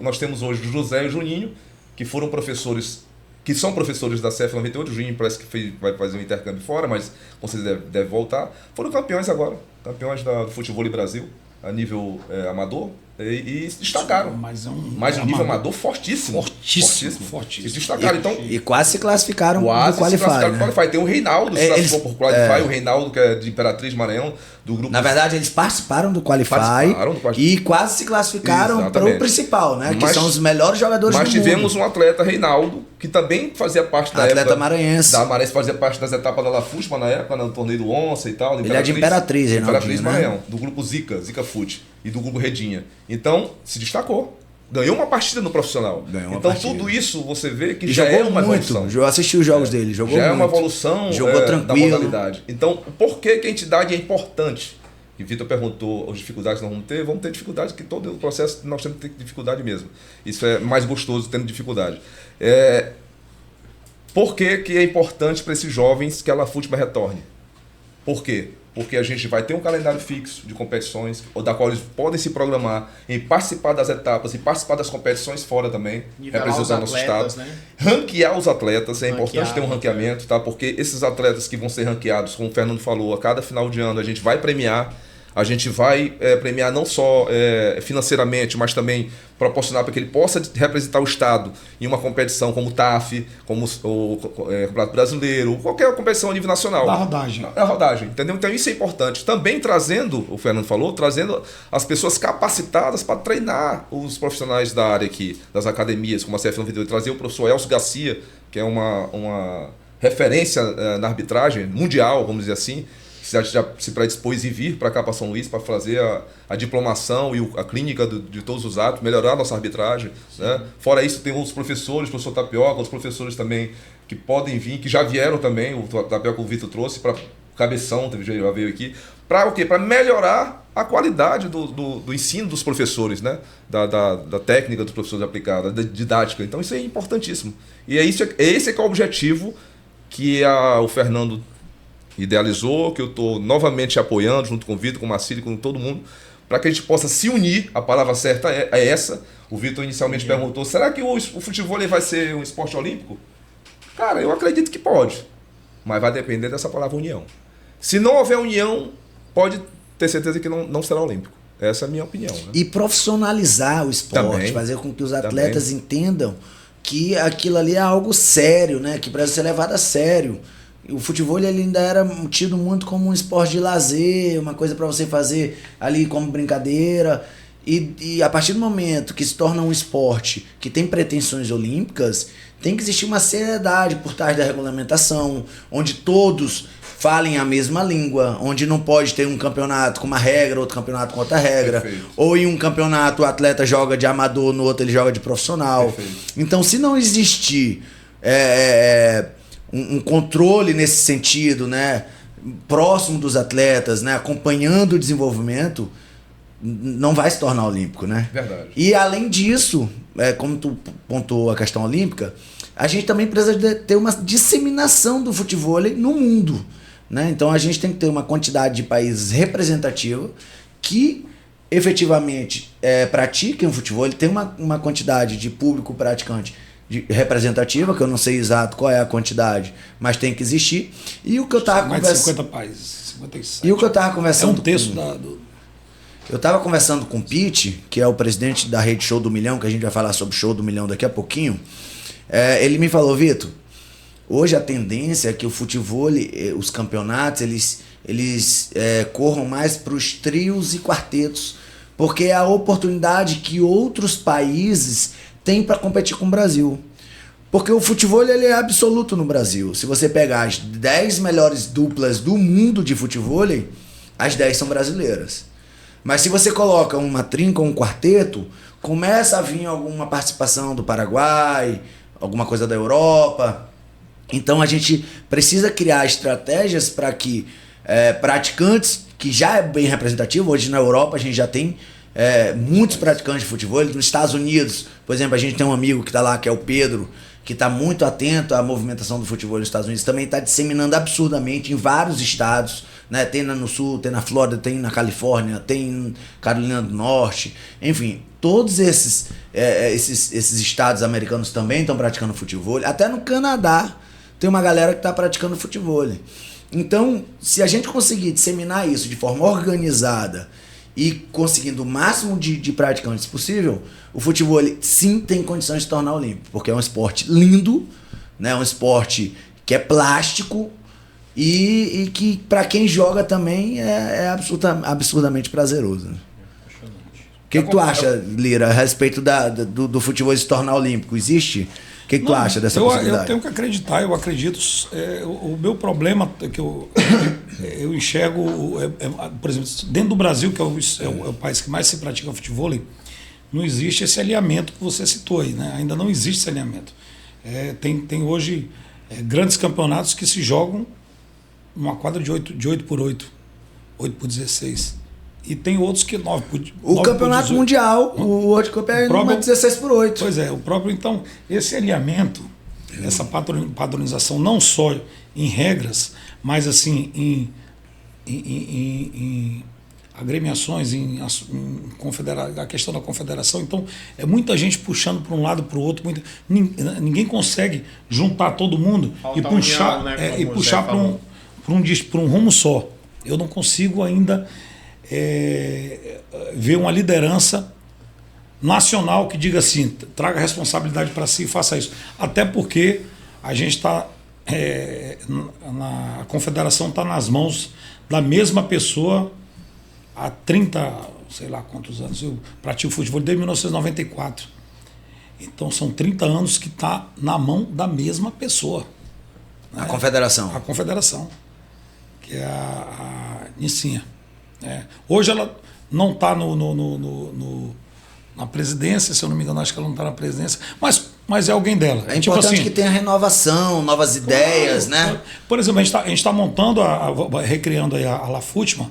nós temos hoje o José e o Juninho, que foram professores, que são professores da CF 98, o Juninho parece que vai fazer um intercâmbio fora, mas com certeza deve voltar. Foram campeões agora, campeões do futebol do Brasil, a nível amador, e se destacaram. Mas um nível amador fortíssimo. Fortíssimo. Se destacaram. E quase se classificaram no Qualify, né? Tem o Reinaldo, se classificou por Qualify, o Reinaldo, que é de Imperatriz Maranhão, do grupo... Na verdade, eles participaram do Qualify e quase se classificaram para o principal, né? Que são os melhores jogadores do mundo. Mas tivemos um atleta, Reinaldo, que também fazia parte da atleta época... maranhense. Da Maranhense, fazia parte das etapas da Lafútima na época, no torneio do Onça e tal. Ele é de Imperatriz, Reinaldinho, Imperatriz Maranhão, do grupo Zica Foot e do grupo Redinha. Então, se destacou. Ganhou uma partida no profissional. Então partida. tudo isso você vê que E já jogou é uma muito. evolução. Eu assisti os jogos dele, jogou Já muito. é uma evolução Jogou da tranquilo. modalidade. Então, por que a entidade é importante? E Vitor perguntou as dificuldades que nós vamos ter dificuldades, que todo o processo nós temos que ter dificuldade mesmo. Isso é mais gostoso tendo dificuldade. Por que é importante para esses jovens que a Lafutba retorne? Por quê? Porque a gente vai ter um calendário fixo de competições, da qual eles podem se programar em participar das etapas e participar das competições fora também, representando nosso estado. Né? Ranquear os atletas, é importante ter um ranqueamento, tá? Porque esses atletas que vão ser ranqueados, como o Fernando falou, a cada final de ano a gente vai premiar. A gente vai premiar não só financeiramente, mas também proporcionar para que ele possa representar o Estado em uma competição como o TAF, como o Campeonato Brasileiro, qualquer competição a nível nacional. Da rodagem. A rodagem, entendeu? Então isso é importante. Também trazendo, o Fernando falou, trazendo as pessoas capacitadas para treinar os profissionais da área aqui, das academias, como a CF92, trazer o professor Elcio Garcia, que é uma referência na arbitragem mundial, vamos dizer assim, já se predispôs em vir para cá, para São Luís, para fazer a diplomação e a clínica de todos os atos, melhorar a nossa arbitragem. Né? Fora isso, tem outros professores, o professor Tapioca, outros professores também que podem vir, que já vieram também, o Tapioca, o Vitor trouxe, para Cabeção, já veio aqui, para o quê? Para melhorar a qualidade do ensino dos professores, né? da técnica dos professores aplicada, da didática. Então isso é importantíssimo. E esse é que é o objetivo que o Fernando idealizou, que eu estou novamente apoiando, junto com o Vitor, com o Marcílio, com todo mundo, para que a gente possa se unir. A palavra certa é essa. O Vitor inicialmente perguntou, será que o futebol vai ser um esporte olímpico? Cara, eu acredito que pode, mas vai depender dessa palavra união. Se não houver união, pode ter certeza que não será olímpico. Essa é a minha opinião. Né? E profissionalizar o esporte, também, fazer com que os atletas entendam que aquilo ali é algo sério, né? Que precisa ser levado a sério. O futebol ele ainda era tido muito como um esporte de lazer, uma coisa para você fazer ali como brincadeira. E a partir do momento que se torna um esporte que tem pretensões olímpicas, tem que existir uma seriedade por trás da regulamentação, onde todos falem a mesma língua, onde não pode ter um campeonato com uma regra, outro campeonato com outra regra. Perfeito. Ou em um campeonato o atleta joga de amador, no outro ele joga de profissional. Perfeito. Então, se não existir um controle nesse sentido, né, próximo dos atletas, né, acompanhando o desenvolvimento, não vai se tornar olímpico, né? Verdade. E além disso, como tu pontuou a questão olímpica, a gente também precisa ter uma disseminação do futebol no mundo, né? Então a gente tem que ter uma quantidade de países representativa que efetivamente pratiquem o futebol, tem uma quantidade de público praticante representativa, que eu não sei exato qual é a quantidade, mas tem que existir. E o que eu tava conversando... Mais de 50 países, 57. E o que eu tava conversando... É um terço Eu tava conversando com o Pete, que é o presidente da rede Show do Milhão, que a gente vai falar sobre Show do Milhão daqui a pouquinho. Ele me falou, Vitor, hoje a tendência é que o futebol, os campeonatos, eles corram mais para os trios e quartetos, porque é a oportunidade que outros países têm para competir com o Brasil. Porque o futebol ele é absoluto no Brasil. Se você pegar as 10 melhores duplas do mundo de futebol, as 10 são brasileiras. Mas se você coloca uma trinca ou um quarteto, começa a vir alguma participação do Paraguai, alguma coisa da Europa. Então a gente precisa criar estratégias para que praticantes, que já é bem representativo, hoje na Europa a gente já tem muitos praticantes de futebol. Nos Estados Unidos, por exemplo, a gente tem um amigo que está lá, que é o Pedro, que está muito atento à movimentação do futebol nos Estados Unidos, também está disseminando absurdamente em vários estados, né? Tem no Sul, tem na Flórida, tem na Califórnia, tem em Carolina do Norte, enfim, todos esses estados americanos também estão praticando futebol, até no Canadá tem uma galera que está praticando futebol. Então, se a gente conseguir disseminar isso de forma organizada e conseguindo o máximo de praticantes possível, o futebol sim tem condições de se tornar olímpico, porque é um esporte lindo, né? Um esporte que é plástico e que para quem joga também é absurdamente prazeroso. Né? O que tu acha, Lira, a respeito do futebol se tornar olímpico? Existe? O que tu acha dessa possibilidade? Eu tenho que acreditar, eu acredito. O meu problema é que eu enxergo, por exemplo, dentro do Brasil, que é o país que mais se pratica futebol, não existe esse alinhamento que você citou aí, né? Ainda não existe esse alinhamento. Tem hoje grandes campeonatos que se jogam numa quadra de 8 por 8, 8 por 16. E tem outros que 9 por 18. O campeonato mundial, o World Cup é próprio, 16 por 8. Pois é, o próprio. Então, esse alinhamento, essa padronização, não só em regras, mas assim em agremiações, a questão da confederação. Então, é muita gente puxando para um lado para o outro. Ninguém consegue juntar todo mundo e puxar, união, né, e puxar para um rumo só. Eu não consigo ainda ver uma liderança nacional que diga assim, traga responsabilidade para si e faça isso. Até porque a gente está... a confederação está nas mãos da mesma pessoa há 30, sei lá quantos anos. Eu pratico futebol desde 1994. Então são 30 anos que está na mão da mesma pessoa. A confederação. A confederação, que é a Nicinha. Hoje ela não está na presidência, se eu não me engano, acho que ela não está na presidência, mas é alguém dela. É importante assim, que tenha renovação, novas ideias, né? Por exemplo, a gente está montando, recriando aí a La Futma,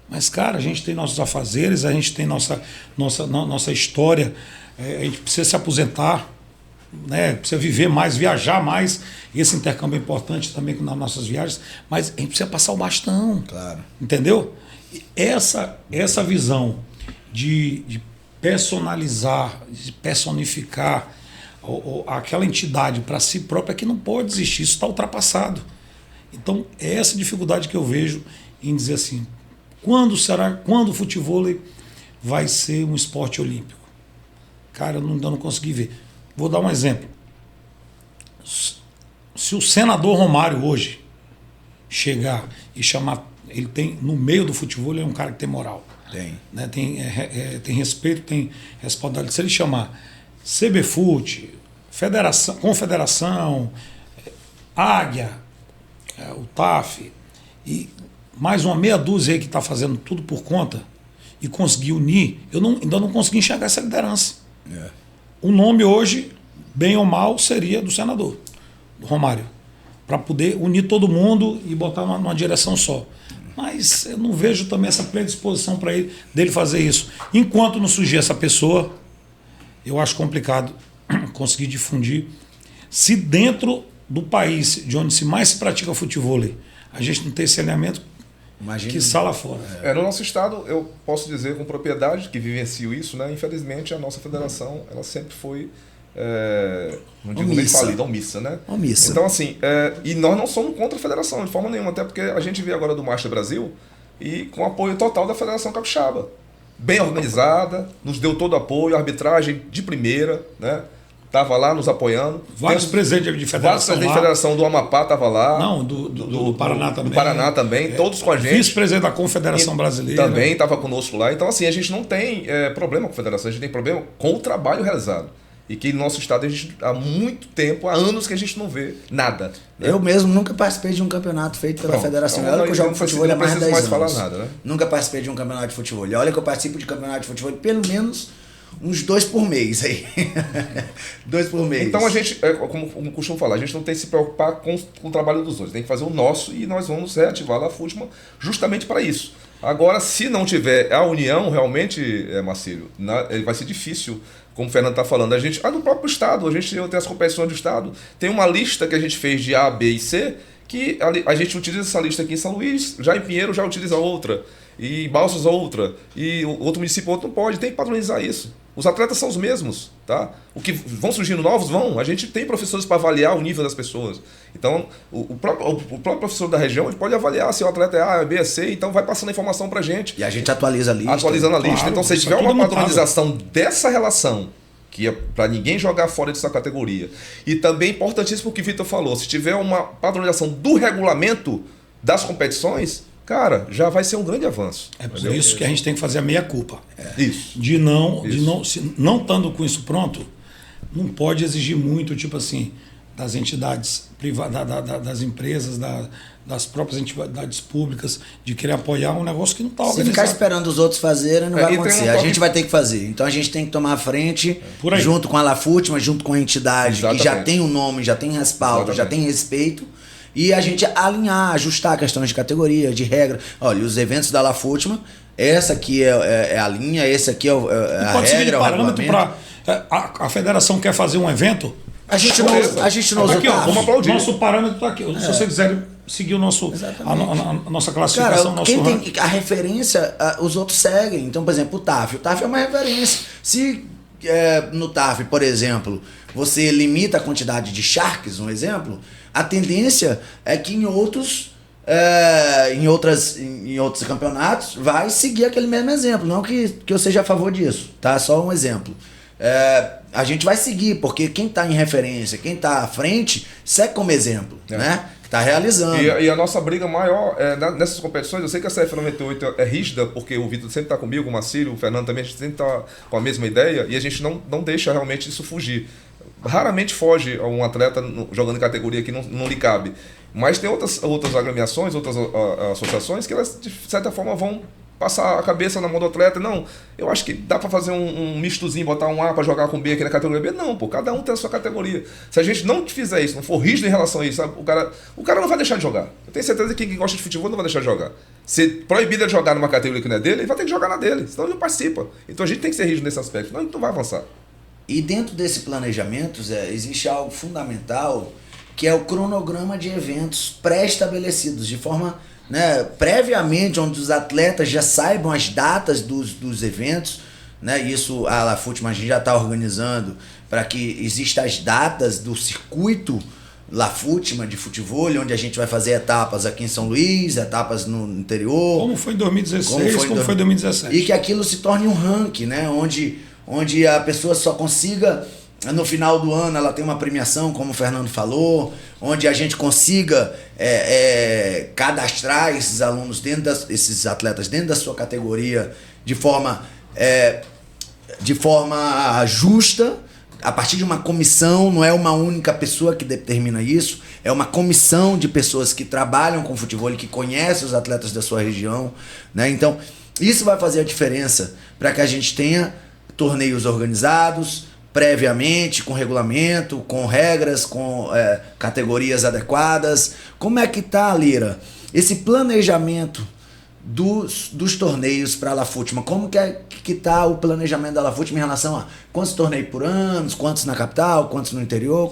mas, cara, a gente tem nossos afazeres, a gente tem nossa história, a gente precisa se aposentar, né? Precisa viver mais, viajar mais. Esse intercâmbio é importante também nas nossas viagens, mas a gente precisa passar o bastão. Claro. Entendeu? Essa visão de personalizar, de personificar aquela entidade para si própria que não pode existir, isso está ultrapassado. Então, é essa dificuldade que eu vejo em dizer assim, quando o futevôlei vai ser um esporte olímpico? Cara, eu ainda não consegui ver. Vou dar um exemplo. Se o senador Romário hoje chegar e chamar, ele tem, no meio do futebol, ele é um cara que tem moral. Tem. Né? Tem respeito, tem responsabilidade. Se ele chamar CBFute, Federação, Confederação, Águia, o TAF, e mais uma meia dúzia aí que está fazendo tudo por conta e conseguir unir, ainda não consegui enxergar essa liderança. O nome hoje, bem ou mal, seria do senador, do Romário, para poder unir todo mundo e botar numa direção só. Mas eu não vejo também essa predisposição para dele fazer isso. Enquanto não surgir essa pessoa, eu acho complicado conseguir difundir. Se dentro do país de onde mais se pratica futevôlei, a gente não tem esse alinhamento, que sala fora. No nosso estado, eu posso dizer com propriedade que vivencio isso, né? Infelizmente, a nossa federação ela sempre foi, não digo nem falida, omissa, né? Omissa. Então, assim, e nós não somos contra a federação de forma nenhuma, até porque a gente vê agora do Master Brasil e com apoio total da Federação Capixaba. Bem organizada, nos deu todo apoio, arbitragem de primeira, né? Estava lá nos apoiando. Vários presidentes de federação. Vários presidentes de federação do Amapá estavam lá. Não, do Paraná também. Do Paraná também, todos com a gente. Vice-presidente da Confederação Brasileira. Também estava conosco lá. Então, assim, a gente não tem problema com a federação, a gente tem problema com o trabalho realizado. E que no nosso estado, a gente, há muito tempo, há anos que a gente não vê nada. Né? Eu mesmo nunca participei de um campeonato feito pela federação. Olha que eu jogo futebol há mais de 10 anos. Falar nada, né? Nunca participei de um campeonato de futebol. Olha que eu participo de campeonato de futebol pelo menos uns 2 por mês aí. 2 por mês. Então a gente, como costumo falar, a gente não tem que se preocupar com o trabalho dos outros. Tem que fazer o nosso e nós vamos reativar lá a FUTMA justamente para isso. Agora, se não tiver a união, realmente, Marcílio, vai ser difícil, como o Fernando está falando. A gente, no próprio Estado, a gente tem as competições do Estado, tem uma lista que a gente fez de A, B e C, que a gente utiliza essa lista aqui em São Luís, já em Pinheiro já utiliza outra, e em Balsas outra, e outro município outro não pode, tem que padronizar isso. Os atletas são os mesmos, tá? O que vão surgindo novos, a gente tem professores para avaliar o nível das pessoas. Então, o próprio professor da região ele pode avaliar se o atleta é A, B, C, então vai passando a informação para a gente. E a gente atualiza a lista. Atualizando a lista. Claro, então, se tiver uma padronização dessa relação, que é para ninguém jogar fora dessa categoria, e também importantíssimo o que o Vitor falou, se tiver uma padronização do regulamento das competições, cara, já vai ser um grande avanço. É por isso que a gente tem que fazer a meia-culpa. Isso. De não estando com isso pronto, não pode exigir muito, tipo assim, das entidades privadas, das empresas, das próprias entidades públicas, de querer apoiar um negócio que não está organizado. Se ficar esperando os outros fazerem, não vai acontecer. A gente vai ter que fazer. Então a gente tem que tomar a frente, junto com a Lafute, mas junto com a entidade que já tem um nome, já tem respaldo, já tem respeito, e a gente alinhar, ajustar questões de categoria, de regra. Olha, os eventos da Lafute, essa aqui é a linha, esse aqui é a regra, o regulamento. A federação quer fazer um evento, a gente não usa aqui, ó, vamos aplaudir. Nosso parâmetro está aqui. Se vocês quiserem seguir a nossa classificação, a referência, os outros seguem. Então, por exemplo, o TAF. O TAF é uma referência. Se no TAF, por exemplo, você limita a quantidade de Sharks, um exemplo, a tendência é que em outros campeonatos vai seguir aquele mesmo exemplo. Não que eu seja a favor disso, tá? Só um exemplo. A gente vai seguir, porque quem está em referência, quem está à frente, segue como exemplo, né? Que está realizando. E a nossa briga maior nessas competições, eu sei que a CF 98 é rígida, porque o Vitor sempre está comigo, o Marcílio, o Fernando também, a gente sempre está com a mesma ideia, e a gente não deixa realmente isso fugir. Raramente foge um atleta jogando em categoria que não lhe cabe. Mas tem outras agremiações, outras associações, que elas, de certa forma, vão passar a cabeça na mão do atleta. Não, eu acho que dá para fazer um mistozinho, botar um A para jogar com B aqui na categoria B. Não, pô, cada um tem a sua categoria. Se a gente não fizer isso, não for rígido em relação a isso, sabe? O cara não vai deixar de jogar. Eu tenho certeza que quem gosta de futebol não vai deixar de jogar. Se proibido de jogar numa categoria que não é dele, ele vai ter que jogar na dele, senão ele não participa. Então a gente tem que ser rígido nesse aspecto, senão a gente não vai avançar. E dentro desse planejamento, Zé, existe algo fundamental, que é o cronograma de eventos pré-estabelecidos, de forma, né, previamente, onde os atletas já saibam as datas dos eventos, né? Isso a Lafute, mas a gente já está organizando para que existam as datas do circuito Lafute de futebol, onde a gente vai fazer etapas aqui em São Luís, etapas no interior. Como foi em 2016, como foi em 2017. E que aquilo se torne um ranking, né? Onde a pessoa só consiga, no final do ano, ela tem uma premiação, como o Fernando falou, onde a gente consiga cadastrar esses alunos esses atletas dentro da sua categoria de forma justa, a partir de uma comissão. Não é uma única pessoa que determina isso, é uma comissão de pessoas que trabalham com futebol e que conhecem os atletas da sua região, né? Então, isso vai fazer a diferença para que a gente tenha torneios organizados previamente, com regulamento, com regras, com categorias adequadas. Como é que tá, Lira, esse planejamento dos torneios para a Lafute? Como que tá o planejamento da Lafute em relação a quantos torneios por ano, quantos na capital, quantos no interior?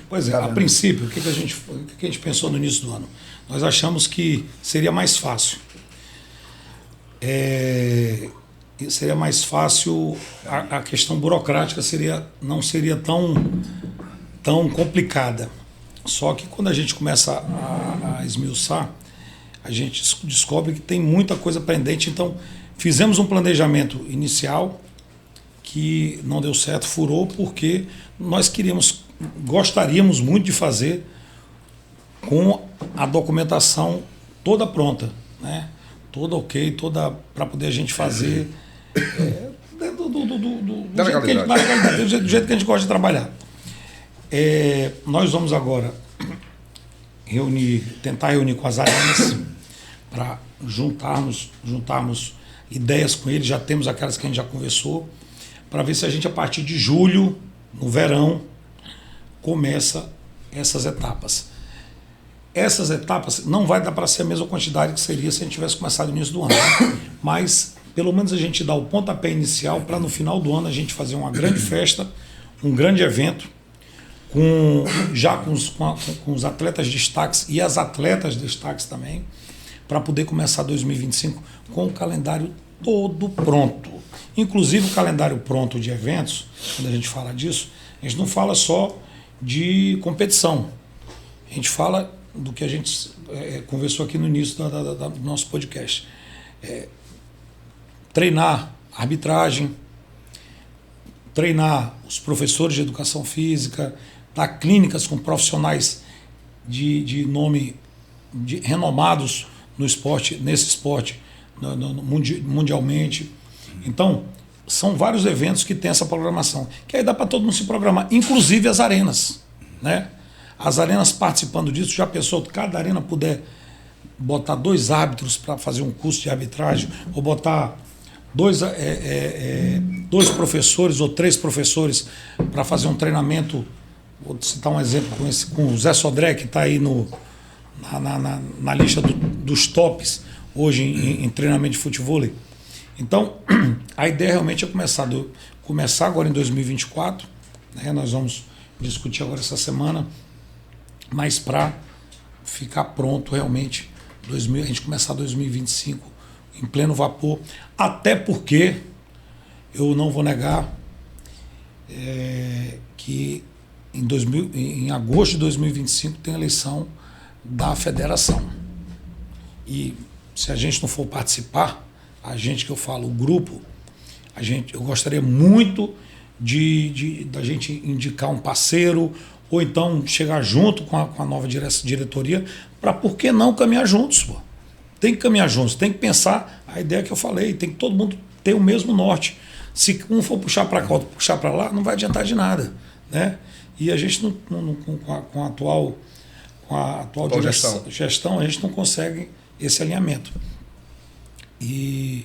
Pois é, a princípio, o que a gente pensou no início do ano? Nós achamos que seria mais fácil. Seria mais fácil, a questão burocrática não seria tão complicada. Só que quando a gente começa a esmiuçar, a gente descobre que tem muita coisa pendente. Então, fizemos um planejamento inicial que não deu certo, furou, porque nós gostaríamos muito de fazer com a documentação toda pronta, né? Toda ok, toda para poder a gente fazer do jeito que a gente gosta de trabalhar. Nós vamos agora tentar reunir com as arenas para juntarmos ideias com eles. Já temos aquelas que a gente já conversou, para ver se a gente, a partir de julho, no verão, começa essas etapas. Essas etapas não vai dar para ser a mesma quantidade que seria se a gente tivesse começado no início do ano, né? Mas pelo menos a gente dá o pontapé inicial para no final do ano a gente fazer uma grande festa, um grande evento, com os atletas destaques e as atletas destaques também, para poder começar 2025 com o calendário todo pronto. Inclusive o calendário pronto de eventos, quando a gente fala disso, a gente não fala só de competição. A gente fala do que a gente conversou aqui no início do nosso podcast. Treinar arbitragem, treinar os professores de educação física, dar clínicas com profissionais de nome renomados no esporte, nesse esporte, mundialmente. Então, são vários eventos que tem essa programação, que aí dá para todo mundo se programar, inclusive as arenas, né? as arenas participando disso, já pensou que cada arena puder botar 2 árbitros para fazer um curso de arbitragem, ou botar 2 professores ou 3 professores para fazer um treinamento. Vou citar um exemplo com o Zé Sodré, que está aí na lista dos tops hoje em treinamento de futebol. Então, a ideia realmente é começar agora em 2024, né? Nós vamos discutir agora essa semana, mas para ficar pronto realmente, a gente começar 2025 em pleno vapor, até porque eu não vou negar que em agosto de 2025 tem a eleição da federação. E se a gente não for participar, a gente que eu falo, o grupo, eu gostaria muito da gente indicar um parceiro, ou então chegar junto com a nova diretoria, para por que não caminhar juntos, pô? Tem que caminhar juntos, tem que pensar a ideia que eu falei, tem que todo mundo ter o mesmo norte. Se um for puxar para cá, outro puxar para lá, não vai adiantar de nada, né? E a gente com a atual gestão, a gente não consegue esse alinhamento. E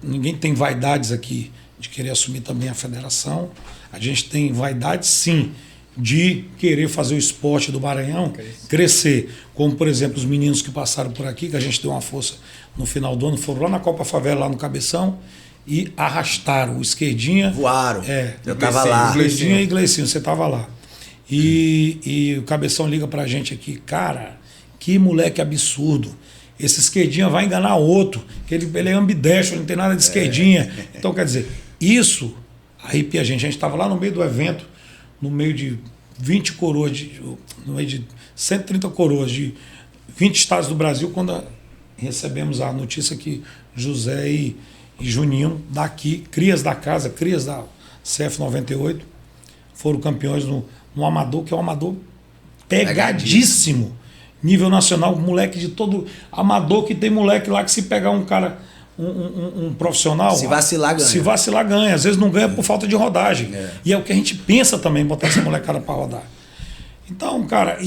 ninguém tem vaidades aqui de querer assumir também a federação. A gente tem vaidade, sim, de querer fazer o esporte do Maranhão crescer. Como, por exemplo, os meninos que passaram por aqui, que a gente deu uma força no final do ano, foram lá na Copa Favela, lá no Cabeção, e arrastaram o Esquerdinha. Voaram. Eu estava lá. Esquerdinha e Gleicinho, você estava lá. E o Cabeção liga pra gente aqui, cara, que moleque absurdo. Esse Esquerdinha vai enganar outro, que ele é ambidestro, ele não tem nada de esquerdinha. Então, quer dizer, isso arrepia a gente. A gente estava lá no meio do evento, no meio de 20 coroas, no meio de 130 coroas de 20 estados do Brasil, quando recebemos a notícia que José e Juninho daqui, crias da casa, crias da CF98, foram campeões no Amador, que é um Amador pegadíssimo. Nível nacional, moleque de todo Amador, que tem moleque lá que se pegar um cara, um profissional... Se vacilar, ganha. Se vacilar, ganha. Às vezes não ganha por falta de rodagem. E é o que a gente pensa também, botar essa molecada para rodar. Então, cara,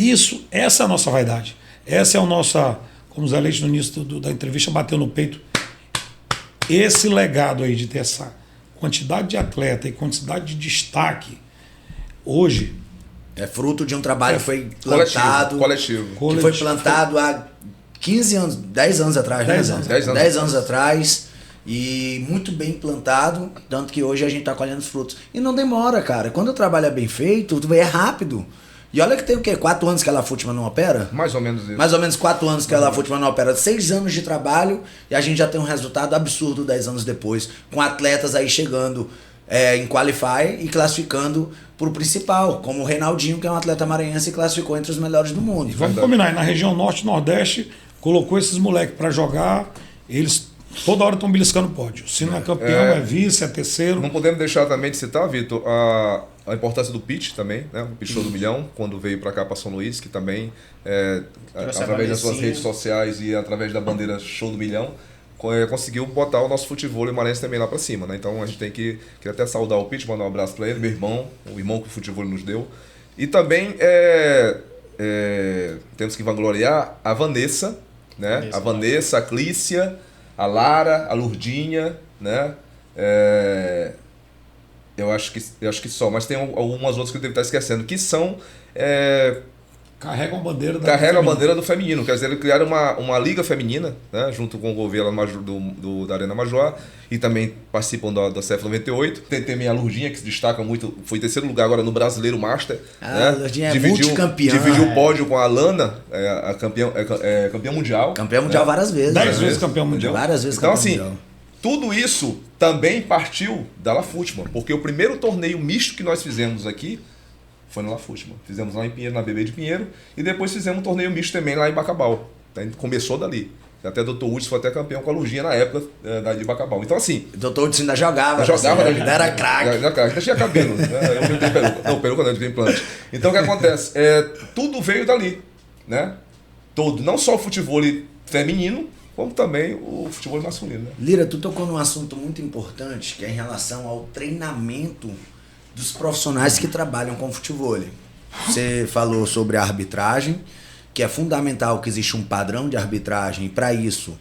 essa é a nossa vaidade. Essa é a nossa... Como o Zé Leite no início da entrevista bateu no peito. Esse legado aí de ter essa quantidade de atleta e quantidade de destaque, hoje... É fruto de um trabalho que foi plantado. Coletivo. Que foi plantado há 15 anos, 10 anos atrás. 10 anos atrás. E muito bem plantado, tanto que hoje a gente está colhendo os frutos. E não demora, cara. Quando o trabalho é bem feito, é rápido. E olha que tem o quê? 4 anos que a Lafutman não opera? Mais ou menos isso. Mais ou menos 4 anos que a Lafutman não opera. 6 anos de trabalho e a gente já tem um resultado absurdo 10 anos depois. Com atletas aí chegando em Qualify e classificando para o principal. Como o Reinaldinho, que é um atleta maranhense e classificou entre os melhores do mundo. E vamos combinar, na região norte e nordeste, colocou esses moleques para jogar, eles toda hora estão beliscando pódio. Se não é campeão, é vice, é terceiro. Não podemos deixar também de citar, Vitor, a importância do pitch também, né? O pitch show do milhão, quando veio para cá para São Luís, que também, através das suas redes sociais e através da bandeira show do milhão, conseguiu botar o nosso futebol maranhense também lá para cima, né? Então a gente tem que até saudar o pitch, mandar um abraço para ele, meu irmão, o irmão que o futebol nos deu. E também temos que vangloriar a Vanessa, né? A Vanessa, a Clícia, a Lara, a Lurdinha, né? Eu acho que só, mas tem algumas outras que eu devo estar esquecendo, que são... Carregam a bandeira do feminino. Quer dizer, eles criaram uma liga feminina, né, junto com o governo da Arena Major, e também participam da CF98. Tem também a Lurdinha, que se destaca muito, foi em terceiro lugar agora no Brasileiro Master. A Lurdinha é multicampeã. Dividiu o pódio com a Lana, a campeã mundial. Campeã mundial várias vezes. 10 vezes campeão mundial. Várias vezes então, campeão assim, mundial. Tudo isso também partiu da Lafutman, porque o primeiro torneio misto que nós fizemos aqui foi na Lafutman. Fizemos lá em Pinheiro, na BB de Pinheiro, e depois fizemos um torneio misto também lá em Bacabal. Começou dali. Até o Dr. Hudson foi até campeão com a Lurdinha na época de Bacabal. Então, assim... O Dr. Hudson ainda jogava. Ainda era craque. Ainda tinha cabelo. Eu não tenho peruca. Não, peruca não, eu tenho implante. Então, o que acontece? Tudo veio dali, né? Todo. Não só o futebol feminino, como também o futebol masculino. Né? Lira, tu tocou num assunto muito importante, que é em relação ao treinamento dos profissionais que trabalham com futebol. Você falou sobre a arbitragem, que é fundamental que exista um padrão de arbitragem, e para isso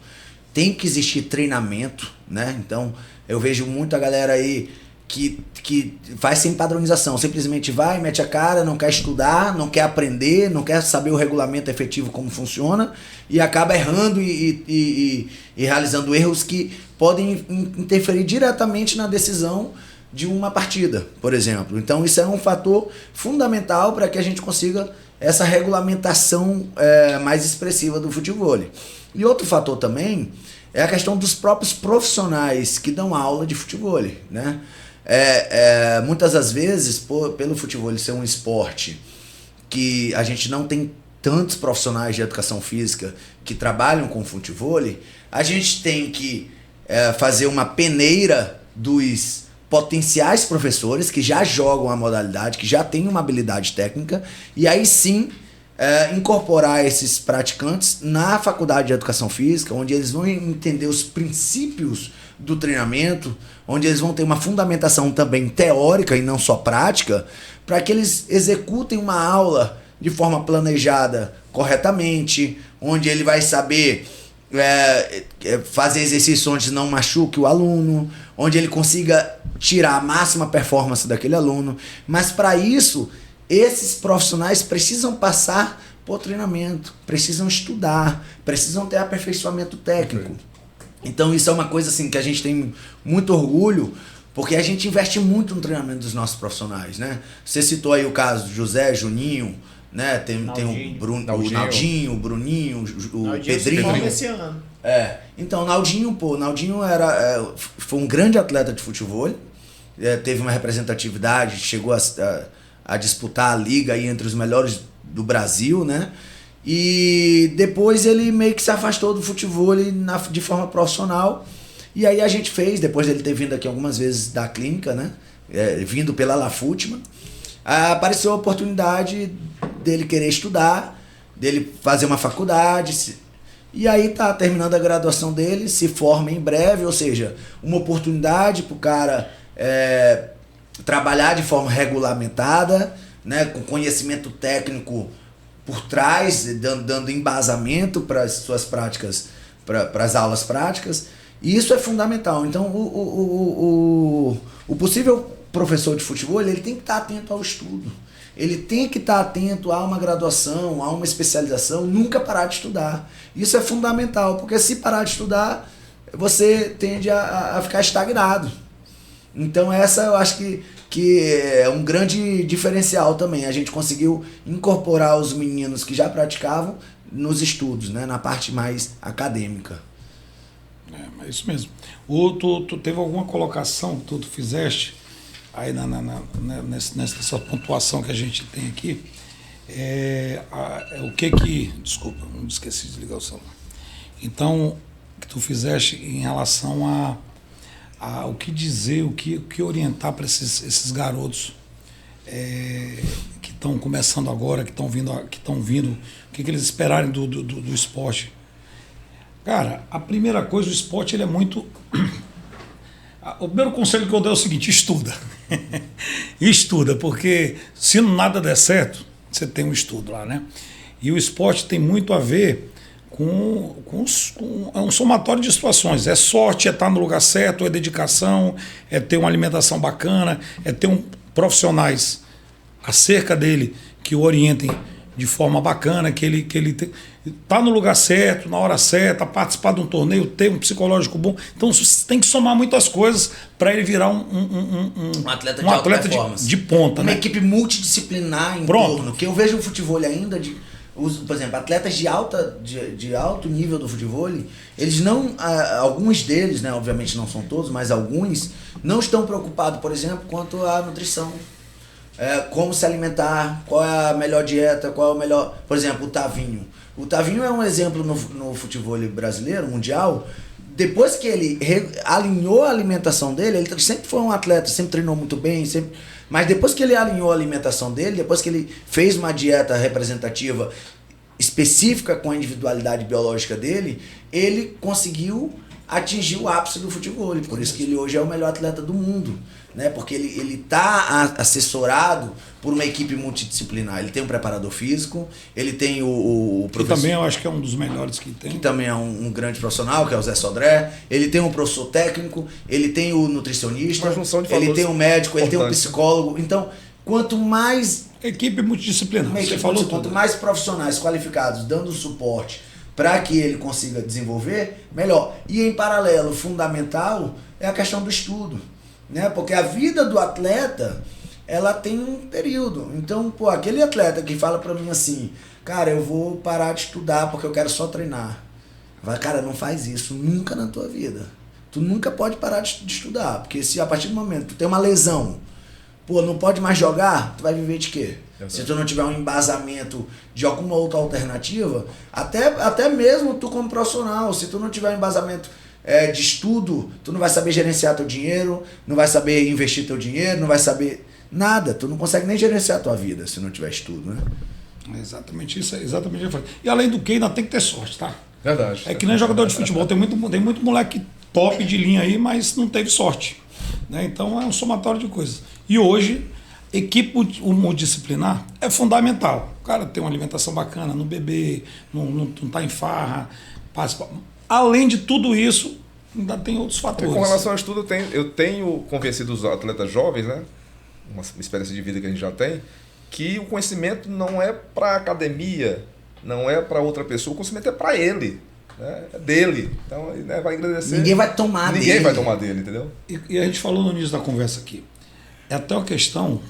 tem que existir treinamento, né? Então, eu vejo muita galera aí que faz sem padronização, simplesmente vai, mete a cara, não quer estudar, não quer aprender, não quer saber o regulamento efetivo como funciona e acaba errando e realizando erros que podem interferir diretamente na decisão de uma partida, por exemplo. Então isso é um fator fundamental para que a gente consiga essa regulamentação mais expressiva do futebol. E outro fator também é a questão dos próprios profissionais que dão aula de futebol, né? Muitas das vezes, pelo futebol ser um esporte que a gente não tem tantos profissionais de educação física que trabalham com futebol, a gente tem que fazer uma peneira dos potenciais professores que já jogam a modalidade, que já têm uma habilidade técnica, e aí sim incorporar esses praticantes na faculdade de educação física, onde eles vão entender os princípios do treinamento, onde eles vão ter uma fundamentação também teórica e não só prática, para que eles executem uma aula de forma planejada corretamente, onde ele vai saber fazer exercícios onde não machuque o aluno, onde ele consiga tirar a máxima performance daquele aluno. Mas para isso, esses profissionais precisam passar por treinamento, precisam estudar, precisam ter aperfeiçoamento técnico. Então isso é uma coisa assim que a gente tem muito orgulho, porque a gente investe muito no treinamento dos nossos profissionais, né? Você citou aí o caso do José, Juninho, né? Tem o Naldinho, o Bruninho, o Pedrinho. Esse ano. Então, Naldinho foi um grande atleta de futebol, teve uma representatividade, chegou a disputar a liga aí entre os melhores do Brasil, né? E depois ele meio que se afastou do futebol de forma profissional. E aí a gente fez, depois dele ter vindo aqui algumas vezes da clínica, né? Vindo pela Lafutman, apareceu a oportunidade dele querer estudar, dele fazer uma faculdade. E aí tá terminando a graduação dele, se forma em breve, ou seja, uma oportunidade pro cara trabalhar de forma regulamentada, né? Com conhecimento técnico por trás, dando embasamento para as suas práticas, para as aulas práticas, e isso é fundamental. Então, o possível professor de futebol, ele tem que estar atento ao estudo, ele tem que estar atento a uma graduação, a uma especialização, nunca parar de estudar. Isso é fundamental, porque se parar de estudar, você tende a ficar estagnado. Então essa eu acho que é um grande diferencial também. A gente conseguiu incorporar os meninos que já praticavam nos estudos, né? Na parte mais acadêmica. É isso mesmo. Tu teve alguma colocação que tu fizeste aí nessa pontuação que a gente tem aqui? Desculpa, não esqueci de ligar o celular. Então, que tu fizeste em relação o que dizer, o que orientar para esses garotos que estão começando agora, que estão vindo, o que eles esperarem do esporte. Cara, a primeira coisa, o esporte ele é muito... O primeiro conselho que eu dou é o seguinte: estuda. Estuda, porque se nada der certo, você tem um estudo lá, né? E o esporte tem muito a ver é um somatório de situações. É sorte, é estar no lugar certo, é dedicação, é ter uma alimentação bacana, é ter profissionais acerca dele que o orientem de forma bacana, que ele tá no lugar certo, na hora certa, participar de um torneio, ter um psicológico bom. Então você tem que somar muitas coisas para ele virar um atleta de alta performance, de ponta, uma né? equipe multidisciplinar em torno, que eu vejo o futebol ainda por exemplo, atletas de alto nível do futebol, eles não, alguns deles, né, obviamente não são todos, mas alguns não estão preocupados, por exemplo, quanto à nutrição. Como se alimentar, qual é a melhor dieta, qual é o melhor... Por exemplo, o Tavinho. O Tavinho é um exemplo no futebol brasileiro, mundial. Depois que ele alinhou a alimentação dele, ele sempre foi um atleta, sempre treinou muito bem, mas depois que ele alinhou a alimentação dele, depois que ele fez uma dieta representativa específica com a individualidade biológica dele, ele conseguiu atingir o ápice do futebol. Por isso que ele hoje é o melhor atleta do mundo, né? Porque ele está assessorado por uma equipe multidisciplinar. Ele tem um preparador físico, ele tem o professor... Que também eu acho que é um dos melhores que tem. Que também é um grande profissional, que é o Zé Sodré. Ele tem um professor técnico, ele tem o nutricionista, ele tem um médico, ele tem um psicólogo. Então, quanto mais... Equipe multidisciplinar. Quanto mais profissionais qualificados dando suporte para que ele consiga desenvolver, melhor. E em paralelo, fundamental, é a questão do estudo, né? Porque a vida do atleta, ela tem um período. Então, pô, aquele atleta que fala para mim assim, cara, eu vou parar de estudar porque eu quero só treinar. Vai, cara, não faz isso nunca na tua vida. Tu nunca pode parar de estudar, porque se a partir do momento que tu tem uma lesão, pô, não pode mais jogar, tu vai viver de quê? Se tu não tiver um embasamento de alguma outra alternativa, até mesmo tu como profissional, se tu não tiver um embasamento de estudo, tu não vai saber gerenciar teu dinheiro, não vai saber investir teu dinheiro, não vai saber nada. Tu não consegue nem gerenciar a tua vida se não tiver estudo, né? É exatamente isso, exatamente isso. E além do que, ainda tem que ter sorte, tá? Verdade. É que nem jogador de futebol, tem muito moleque top de linha aí, mas não teve sorte, né? Então é um somatório de coisas. E hoje, equipe multidisciplinar é fundamental. O cara tem uma alimentação bacana, não beber, não tá em farra. Além de tudo isso, ainda tem outros fatores. Com relação ao estudo, eu tenho convencido os atletas jovens, né? Uma experiência de vida que a gente já tem, que o conhecimento não é para academia, não é para outra pessoa, o conhecimento é para ele. Né? É dele. Então, né, vai agradecer. Ninguém vai tomar dele. Ninguém vai tomar dele, entendeu? E a gente falou no início da conversa aqui. É até uma questão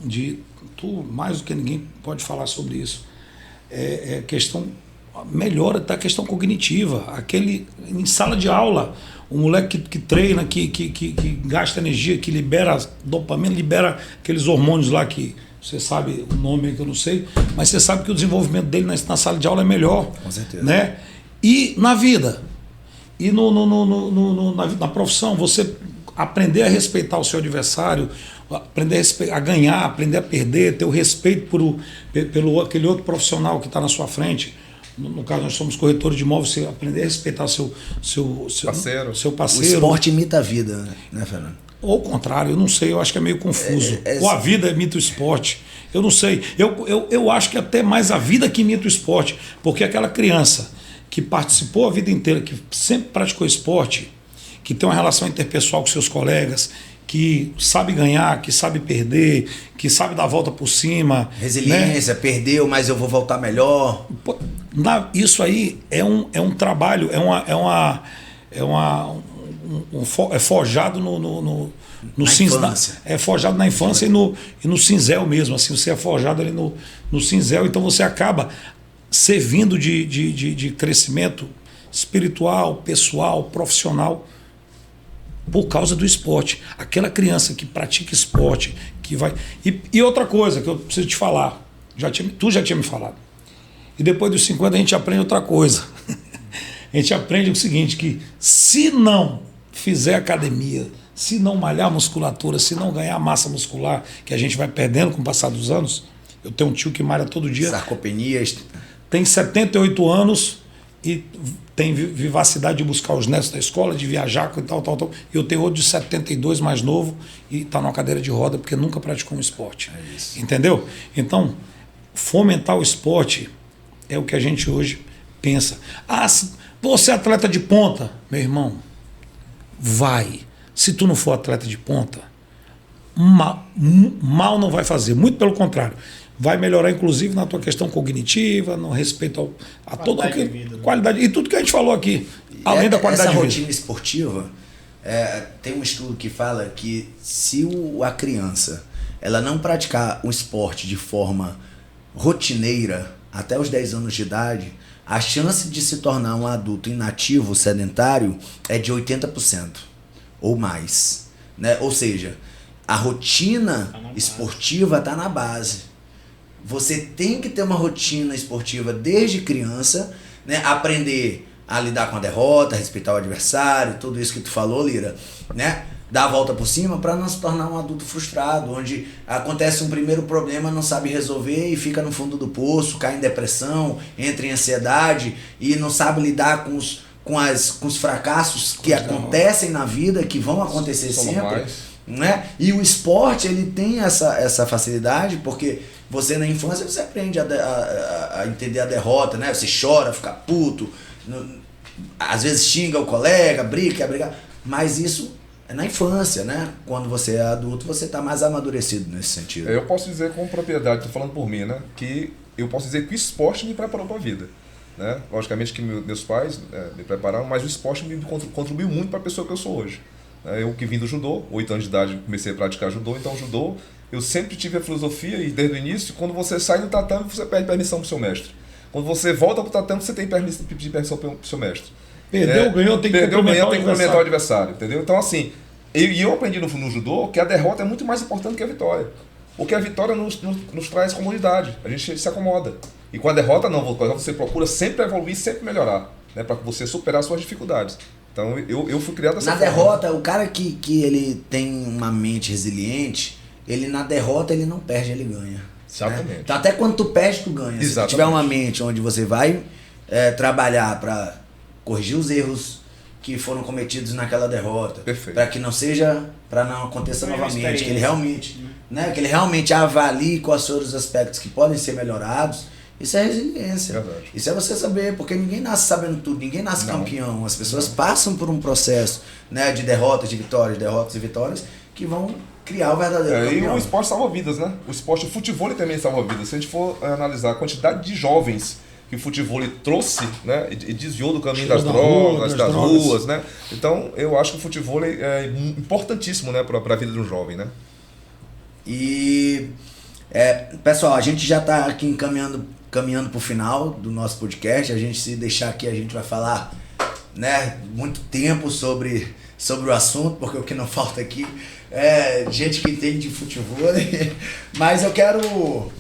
de... Tu, mais do que ninguém, pode falar sobre isso. É questão... Melhora até a questão cognitiva. Em sala de aula, o moleque que treina, que gasta energia, que libera dopamina, libera aqueles hormônios lá que... Você sabe o nome aí que eu não sei, mas você sabe que o desenvolvimento dele na sala de aula é melhor. Com certeza. Né? E na vida, e na profissão, você aprender a respeitar o seu adversário, aprender a ganhar, aprender a perder, ter o respeito pelo aquele outro profissional que está na sua frente. No caso, nós somos corretores de imóveis, você aprender a respeitar seu parceiro. O esporte imita a vida, né, Fernando? Ou o contrário, eu não sei, eu acho que é meio confuso. Ou a vida imita o esporte. Eu não sei. Eu acho que até mais a vida que imita o esporte, porque aquela criança que participou a vida inteira, que sempre praticou esporte, que tem uma relação interpessoal com seus colegas, que sabe ganhar, que sabe perder, que sabe dar a volta por cima. Resiliência, né? Perdeu, mas eu vou voltar melhor. Isso aí é um trabalho, é forjado no infância. É forjado na infância e no cinzel mesmo. Assim, você é forjado ali no cinzel, então você acaba servindo de crescimento espiritual, pessoal, profissional, por causa do esporte. Aquela criança que pratica esporte, que vai... E outra coisa que eu preciso te falar, tu já tinha me falado, e depois dos 50 a gente aprende outra coisa. A gente aprende o seguinte, que se não fizer academia, se não malhar musculatura, se não ganhar massa muscular, que a gente vai perdendo com o passar dos anos. Eu tenho um tio que malha todo dia. Sarcopenia. Tem 78 anos e tem vivacidade de buscar os netos da escola, de viajar e tal. Eu tenho outro de 72, mais novo, e está numa cadeira de roda porque nunca praticou um esporte. É isso. Entendeu? Então, fomentar o esporte é o que a gente hoje pensa. Você é atleta de ponta, meu irmão, vai. Se tu não for atleta de ponta, mal não vai fazer. Muito pelo contrário. Vai melhorar, inclusive, na tua questão cognitiva, no respeito a toda a qualidade. E tudo que a gente falou aqui, além da qualidade de vida. Essa rotina esportiva, tem um estudo que fala que se a criança ela não praticar o esporte de forma rotineira até os 10 anos de idade, a chance de se tornar um adulto inativo, sedentário, é de 80% ou mais, né? Ou seja, a rotina esportiva está na base. Você tem que ter uma rotina esportiva desde criança, né? Aprender a lidar com a derrota, respeitar o adversário, tudo isso que tu falou, Lira, né? Dar a volta por cima para não se tornar um adulto frustrado, onde acontece um primeiro problema, não sabe resolver e fica no fundo do poço, cai em depressão, entra em ansiedade e não sabe lidar com os fracassos que acontecem na vida, que vão acontecer sempre, né? E o esporte, ele tem essa facilidade, porque você na infância você aprende a entender a derrota, né? Você chora, fica puto, às vezes xinga o colega, briga, quer brigar, mas isso é na infância, né? Quando você é adulto, você está mais amadurecido nesse sentido. Eu posso dizer com propriedade, estou falando por mim, né? Que eu posso dizer que o esporte me preparou para a vida. Né? Logicamente que meus pais me prepararam, mas o esporte me contribuiu muito para a pessoa que eu sou hoje. Eu que vim do judô, 8 anos de idade comecei a praticar judô, então judô, eu sempre tive a filosofia, e desde o início, quando você sai do tatame, você pede permissão para o seu mestre. Quando você volta para o tatame, você tem que pedir permissão para o seu mestre. Perdeu, ganhou, tem que complementar o adversário. Entendeu? Então, assim, eu aprendi no judô que a derrota é muito mais importante que a vitória. Porque a vitória nos traz comodidade, a gente se acomoda. E com a derrota, não, você procura sempre evoluir, sempre melhorar, né, para você superar suas dificuldades. Então, eu fui criado dessa forma. Na derrota, o cara que ele tem uma mente resiliente, ele na derrota ele não perde, ele ganha. Exatamente. Né? Então, até quando tu perde, tu ganha. Exatamente. Se tu tiver uma mente onde você vai trabalhar para corrigir os erros que foram cometidos naquela derrota, para que não seja, para não aconteça novamente, que ele realmente, né, que ele realmente avalie quais são os aspectos que podem ser melhorados. Isso é resiliência. Verdade. Isso é você saber, porque ninguém nasce sabendo tudo, ninguém nasce campeão. As pessoas passam por um processo, né, de derrotas, de vitórias, derrotas e vitórias, que vão criar o verdadeiro campeão. E o esporte salva vidas, né? O esporte, o futebol também salva vidas. Se a gente for analisar a quantidade de jovens que o futebol trouxe, né, e desviou do caminho das drogas, das ruas, né? Então, eu acho que o futebol é importantíssimo, né, para a vida de um jovem, né? E, pessoal, a gente já está aqui caminhando para o final do nosso podcast. A gente, se deixar aqui, a gente vai falar, né, muito tempo sobre o assunto, porque o que não falta aqui é gente que entende de futebol. Mas eu quero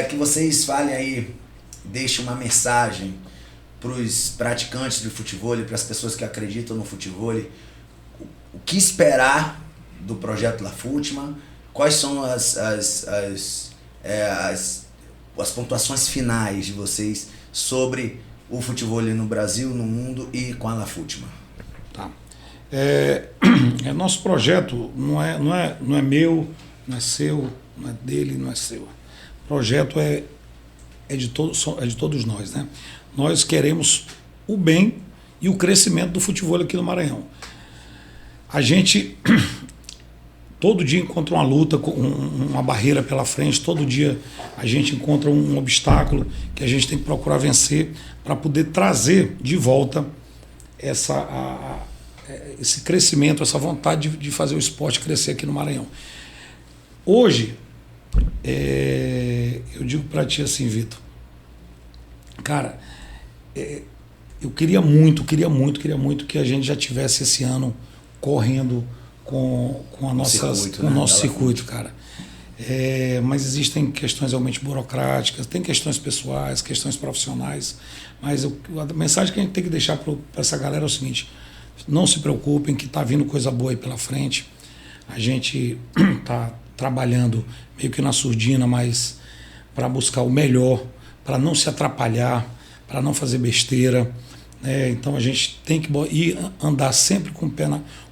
que vocês falem aí, deixem uma mensagem para os praticantes de futebol, para as pessoas que acreditam no futebol, o que esperar do projeto La Futma, quais são as pontuações finais de vocês sobre o futebol no Brasil, no mundo e com a La Futma. Tá. Nosso projeto não é meu, não é seu, não é dele, não é seu. O projeto é de todos nós, né? Nós queremos o bem e o crescimento do futebol aqui no Maranhão. A gente todo dia encontra uma luta, uma barreira pela frente, todo dia a gente encontra um obstáculo que a gente tem que procurar vencer para poder trazer de volta esse crescimento, essa vontade de fazer o esporte crescer aqui no Maranhão. Hoje, eu digo para ti assim, Vitor, cara, eu queria muito que a gente já tivesse esse ano correndo com o nosso circuito, cara. Mas existem questões realmente burocráticas, tem questões pessoais, questões profissionais, mas a mensagem que a gente tem que deixar para essa galera é o seguinte: não se preocupem, que está vindo coisa boa aí pela frente. A gente está trabalhando meio que na surdina, mas para buscar o melhor, para não se atrapalhar, para não fazer besteira. Então a gente tem que andar sempre com o pé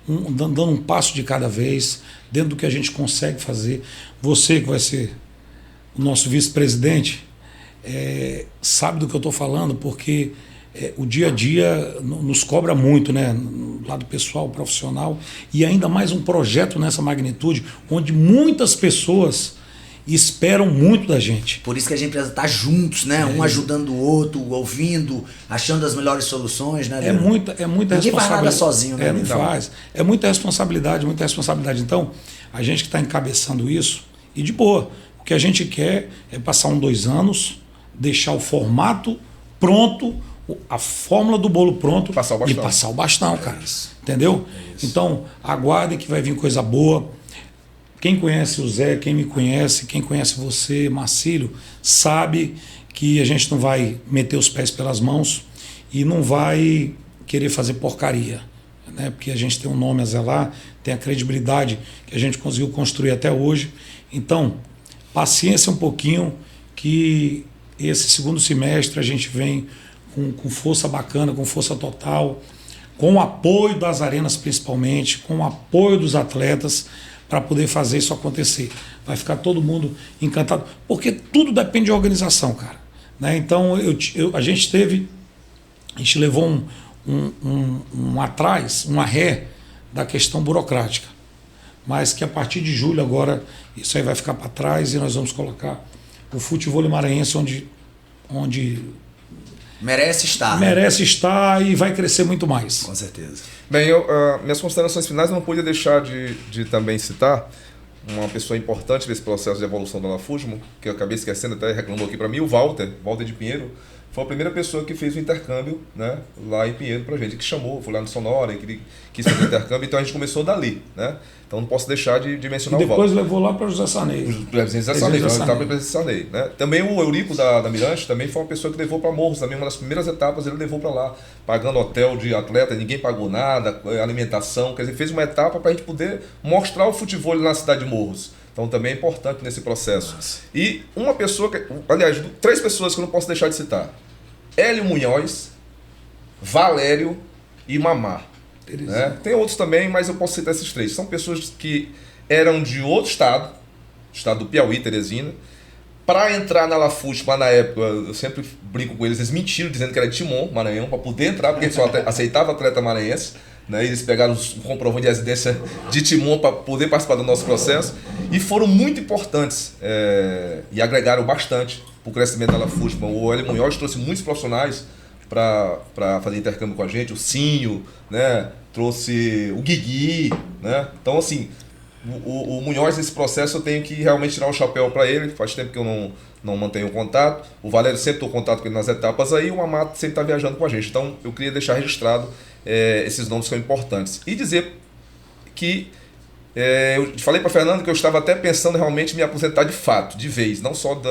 dando um passo de cada vez, dentro do que a gente consegue fazer. Você que vai ser o nosso vice-presidente sabe do que eu estou falando, porque o dia a dia nos cobra muito, né? No lado pessoal, profissional, e ainda mais um projeto nessa magnitude, onde muitas pessoas esperam muito da gente. Por isso que a gente precisa estar juntos, né? Um ajudando o outro, ouvindo, achando as melhores soluções, né? É muita responsabilidade. Ninguém faz nada sozinho, né? Não faz. É muita responsabilidade, muita responsabilidade. Então, a gente que está encabeçando isso, e de boa, o que a gente quer é passar 2 anos, deixar o formato pronto, a fórmula do bolo pronto e passar o bastão, cara. Entendeu? Então, aguardem que vai vir coisa boa. Quem conhece o Zé, quem me conhece, quem conhece você, Marcílio, sabe que a gente não vai meter os pés pelas mãos e não vai querer fazer porcaria, né? Porque a gente tem um nome a zelar, tem a credibilidade que a gente conseguiu construir até hoje. Então, paciência um pouquinho, que esse segundo semestre a gente vem com força bacana, com força total, com o apoio das arenas principalmente, com o apoio dos atletas, para poder fazer isso acontecer. Vai ficar todo mundo encantado, porque tudo depende de organização, cara. Né? Então a gente levou um atrás, um arré da questão burocrática, mas que a partir de julho agora isso aí vai ficar para trás e nós vamos colocar o futebol maranhense onde merece estar. Merece estar e vai crescer muito mais. Com certeza. Bem, minhas considerações finais eu não pude deixar de também citar uma pessoa importante nesse processo de evolução da Lafusmo, que eu acabei esquecendo, até reclamou aqui para mim, o Walter de Pinheiro, foi a primeira pessoa que fez o intercâmbio, né, lá em Pinheiro pra gente, que chamou, foi lá no Sonora, que ele quis fazer o intercâmbio, então a gente começou dali, né? Então não posso deixar de mencionar e o Walter. depois levou lá para José Sarney. José Sarney, né? Também o Eurico da Mirante também foi uma pessoa que levou para Morros, também uma das primeiras etapas ele levou para lá, pagando hotel de atleta, ninguém pagou nada, alimentação, quer dizer, fez uma etapa para a gente poder mostrar o futebol na cidade de Morros. Então também é importante nesse processo. Nossa. E uma pessoa, aliás, 3 pessoas que eu não posso deixar de citar. Hélio Munhoz, Valério e Mamá. Né? Tem outros também, mas eu posso citar esses 3. São pessoas que eram de outro estado do Piauí, Teresina, para entrar na Lafusmo, na época, eu sempre brinco com eles mentiram dizendo que era de Timon, Maranhão, para poder entrar, porque só aceitava atleta maranhense. Né? Eles pegaram um comprovante de residência de Timon para poder participar do nosso processo e foram muito importantes e agregaram bastante para o crescimento da Lafusmo. O Hélio Munhoz trouxe muitos profissionais para fazer intercâmbio com a gente, o Cinho, né? Trouxe o Guigui, né? Então, assim, o Munhoz, nesse processo, eu tenho que realmente tirar o chapéu para ele. Faz tempo que eu não mantenho contato. O Valério sempre estou em contato com ele nas etapas aí, o Amato sempre está viajando com a gente. Então, eu queria deixar registrado esses nomes que são importantes. E dizer que eu falei para Fernando que eu estava até pensando realmente em me aposentar de fato, de vez, não só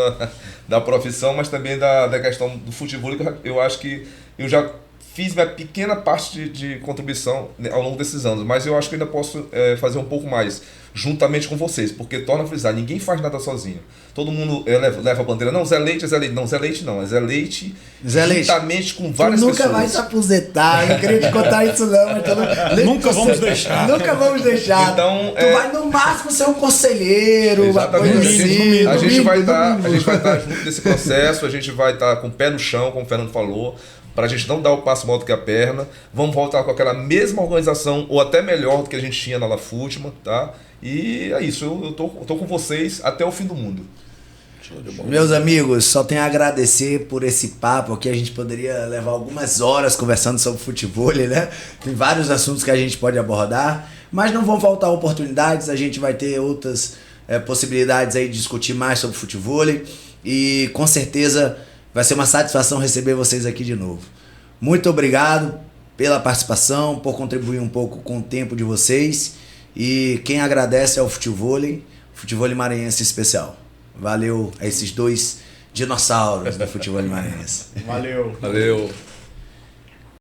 da profissão, mas também da questão do futebol, que eu acho que eu já fiz minha pequena parte de contribuição ao longo desses anos, mas eu acho que ainda posso fazer um pouco mais, juntamente com vocês, porque torna a frisar, ninguém faz nada sozinho. Todo mundo leva a bandeira, não, Zé Leite, não, Zé Leite não, é Zé Leite juntamente com várias pessoas. Tu nunca vai se aposentar, não queria te contar isso não, mas nunca vamos deixar. Nunca vamos deixar. Então, tu vai no máximo ser um conselheiro, exatamente. Uma coisa assim. A gente vai estar junto desse processo, a gente vai estar com o pé no chão, como o Fernando falou, para a gente não dar o passo maior do que a perna. Vamos voltar com aquela mesma organização, ou até melhor do que a gente tinha na Lafusmo, tá? E é isso, eu tô com vocês até o fim do mundo. Meus amigos, só tenho a agradecer por esse papo aqui. A gente poderia levar algumas horas conversando sobre futebol, né? Tem vários assuntos que a gente pode abordar, mas não vão faltar oportunidades. A gente vai ter outras possibilidades aí de discutir mais sobre futebol e com certeza vai ser uma satisfação receber vocês aqui de novo. Muito obrigado pela participação, por contribuir um pouco com o tempo de vocês. E quem agradece é o futebol maranhense especial. Valeu a esses 2 dinossauros do futebol maranhense. Valeu. Valeu.